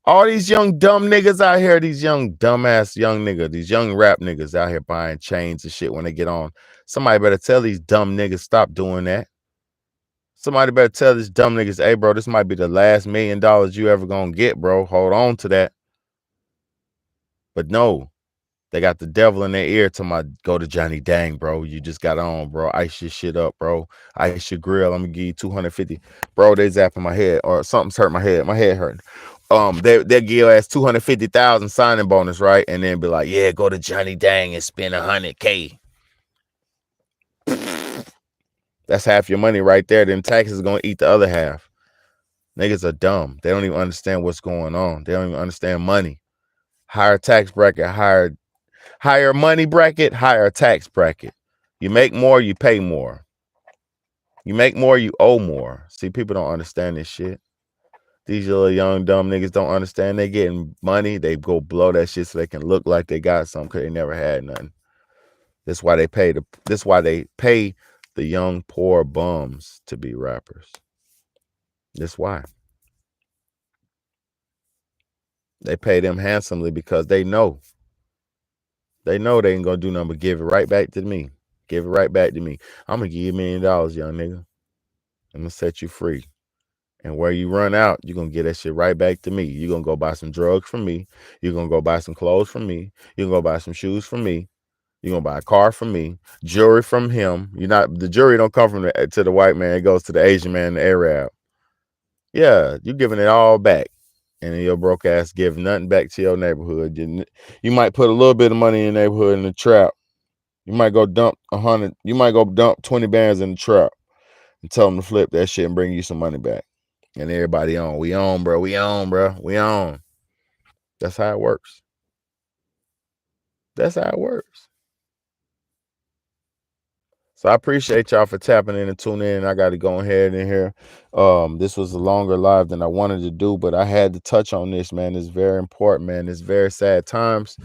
All these young dumb niggas out here, these young dumbass young niggas, these young rap niggas out here buying chains and shit when they get on. Somebody better tell these dumb niggas stop doing that. Somebody better tell these dumb niggas, hey bro, this might be the last $1 million you ever gonna get, bro. Hold on to that. But no, they got the devil in their ear to my go to Johnny Dang, bro. You just got on, bro. Ice your shit up, bro. Ice your grill. I'm gonna give you 250. Bro, they zapping my head or something's hurt my head. My head hurting. They'll give your ass 250,000 signing bonus, right? And then be like, yeah, go to Johnny Dang and spend 100K. That's half your money right there. Then taxes are gonna eat the other half. Niggas are dumb. They don't even understand what's going on. They don't even understand money. Higher tax bracket, higher money bracket, higher tax bracket. You make more, you pay more. You make more, you owe more. See, people don't understand this shit. These little young dumb niggas don't understand. They getting money. They go blow that shit so they can look like they got something because they never had nothing. That's why they pay the young poor bums to be rappers. That's why. They pay them handsomely because they know. They know they ain't gonna do nothing but give it right back to me. Give it right back to me. I'm gonna give you $1 million, young nigga. I'm gonna set you free. And where you run out, you're going to get that shit right back to me. You're going to go buy some drugs from me. You're going to go buy some clothes from me. You're going to go buy some shoes from me. You're going to buy a car from me. Jewelry from him. The jewelry don't come from to the white man. It goes to the Asian man, the Arab. Yeah, you're giving it all back. And then your broke ass give nothing back to your neighborhood. You might put a little bit of money in the neighborhood in the trap. You might go dump 100. You might go dump 20 bands in the trap and tell them to flip that shit and bring you some money back. And everybody on. We on, bro. We on, bro. We on. That's how it works. That's how it works. So I appreciate y'all for tapping in and tuning in. I got to go ahead in here. This was a longer live than I wanted to do, but I had to touch on this, man. It's very important, man. It's very sad times.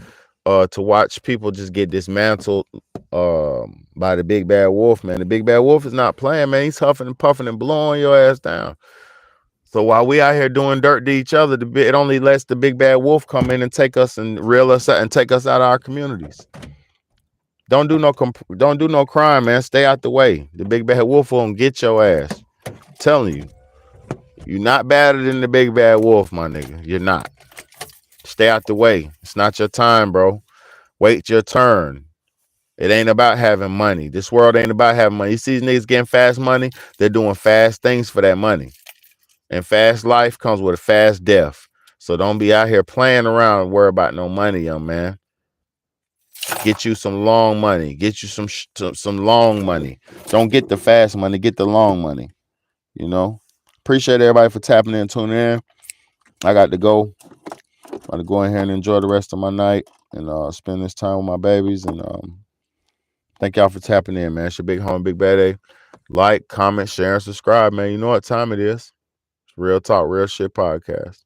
to watch people just get dismantled by the big bad wolf, man. The big bad wolf is not playing, man. He's huffing and puffing and blowing your ass down. So while we out here doing dirt to each other, it only lets the big bad wolf come in and take us and reel us out and take us out of our communities. Don't do no crime, man. Stay out the way. The big bad wolf won't get your ass. I'm telling you, you're not badder than the big bad wolf, my nigga. You're not. Stay out the way. It's not your time, bro. Wait your turn. It ain't about having money. This world ain't about having money. You see these niggas getting fast money, they're doing fast things for that money. And fast life comes with a fast death. So don't be out here playing around and worry about no money, young man. Get you some long money. Get you some long money. Don't get the fast money. Get the long money. You know? Appreciate everybody for tapping in and tuning in. I got to go. I'm going to go in here and enjoy the rest of my night and spend this time with my babies. And thank y'all for tapping in, man. It's your big home, Big Bad A. Like, comment, share, and subscribe, man. You know what time it is. It's Real Talk, Real Shit Podcast.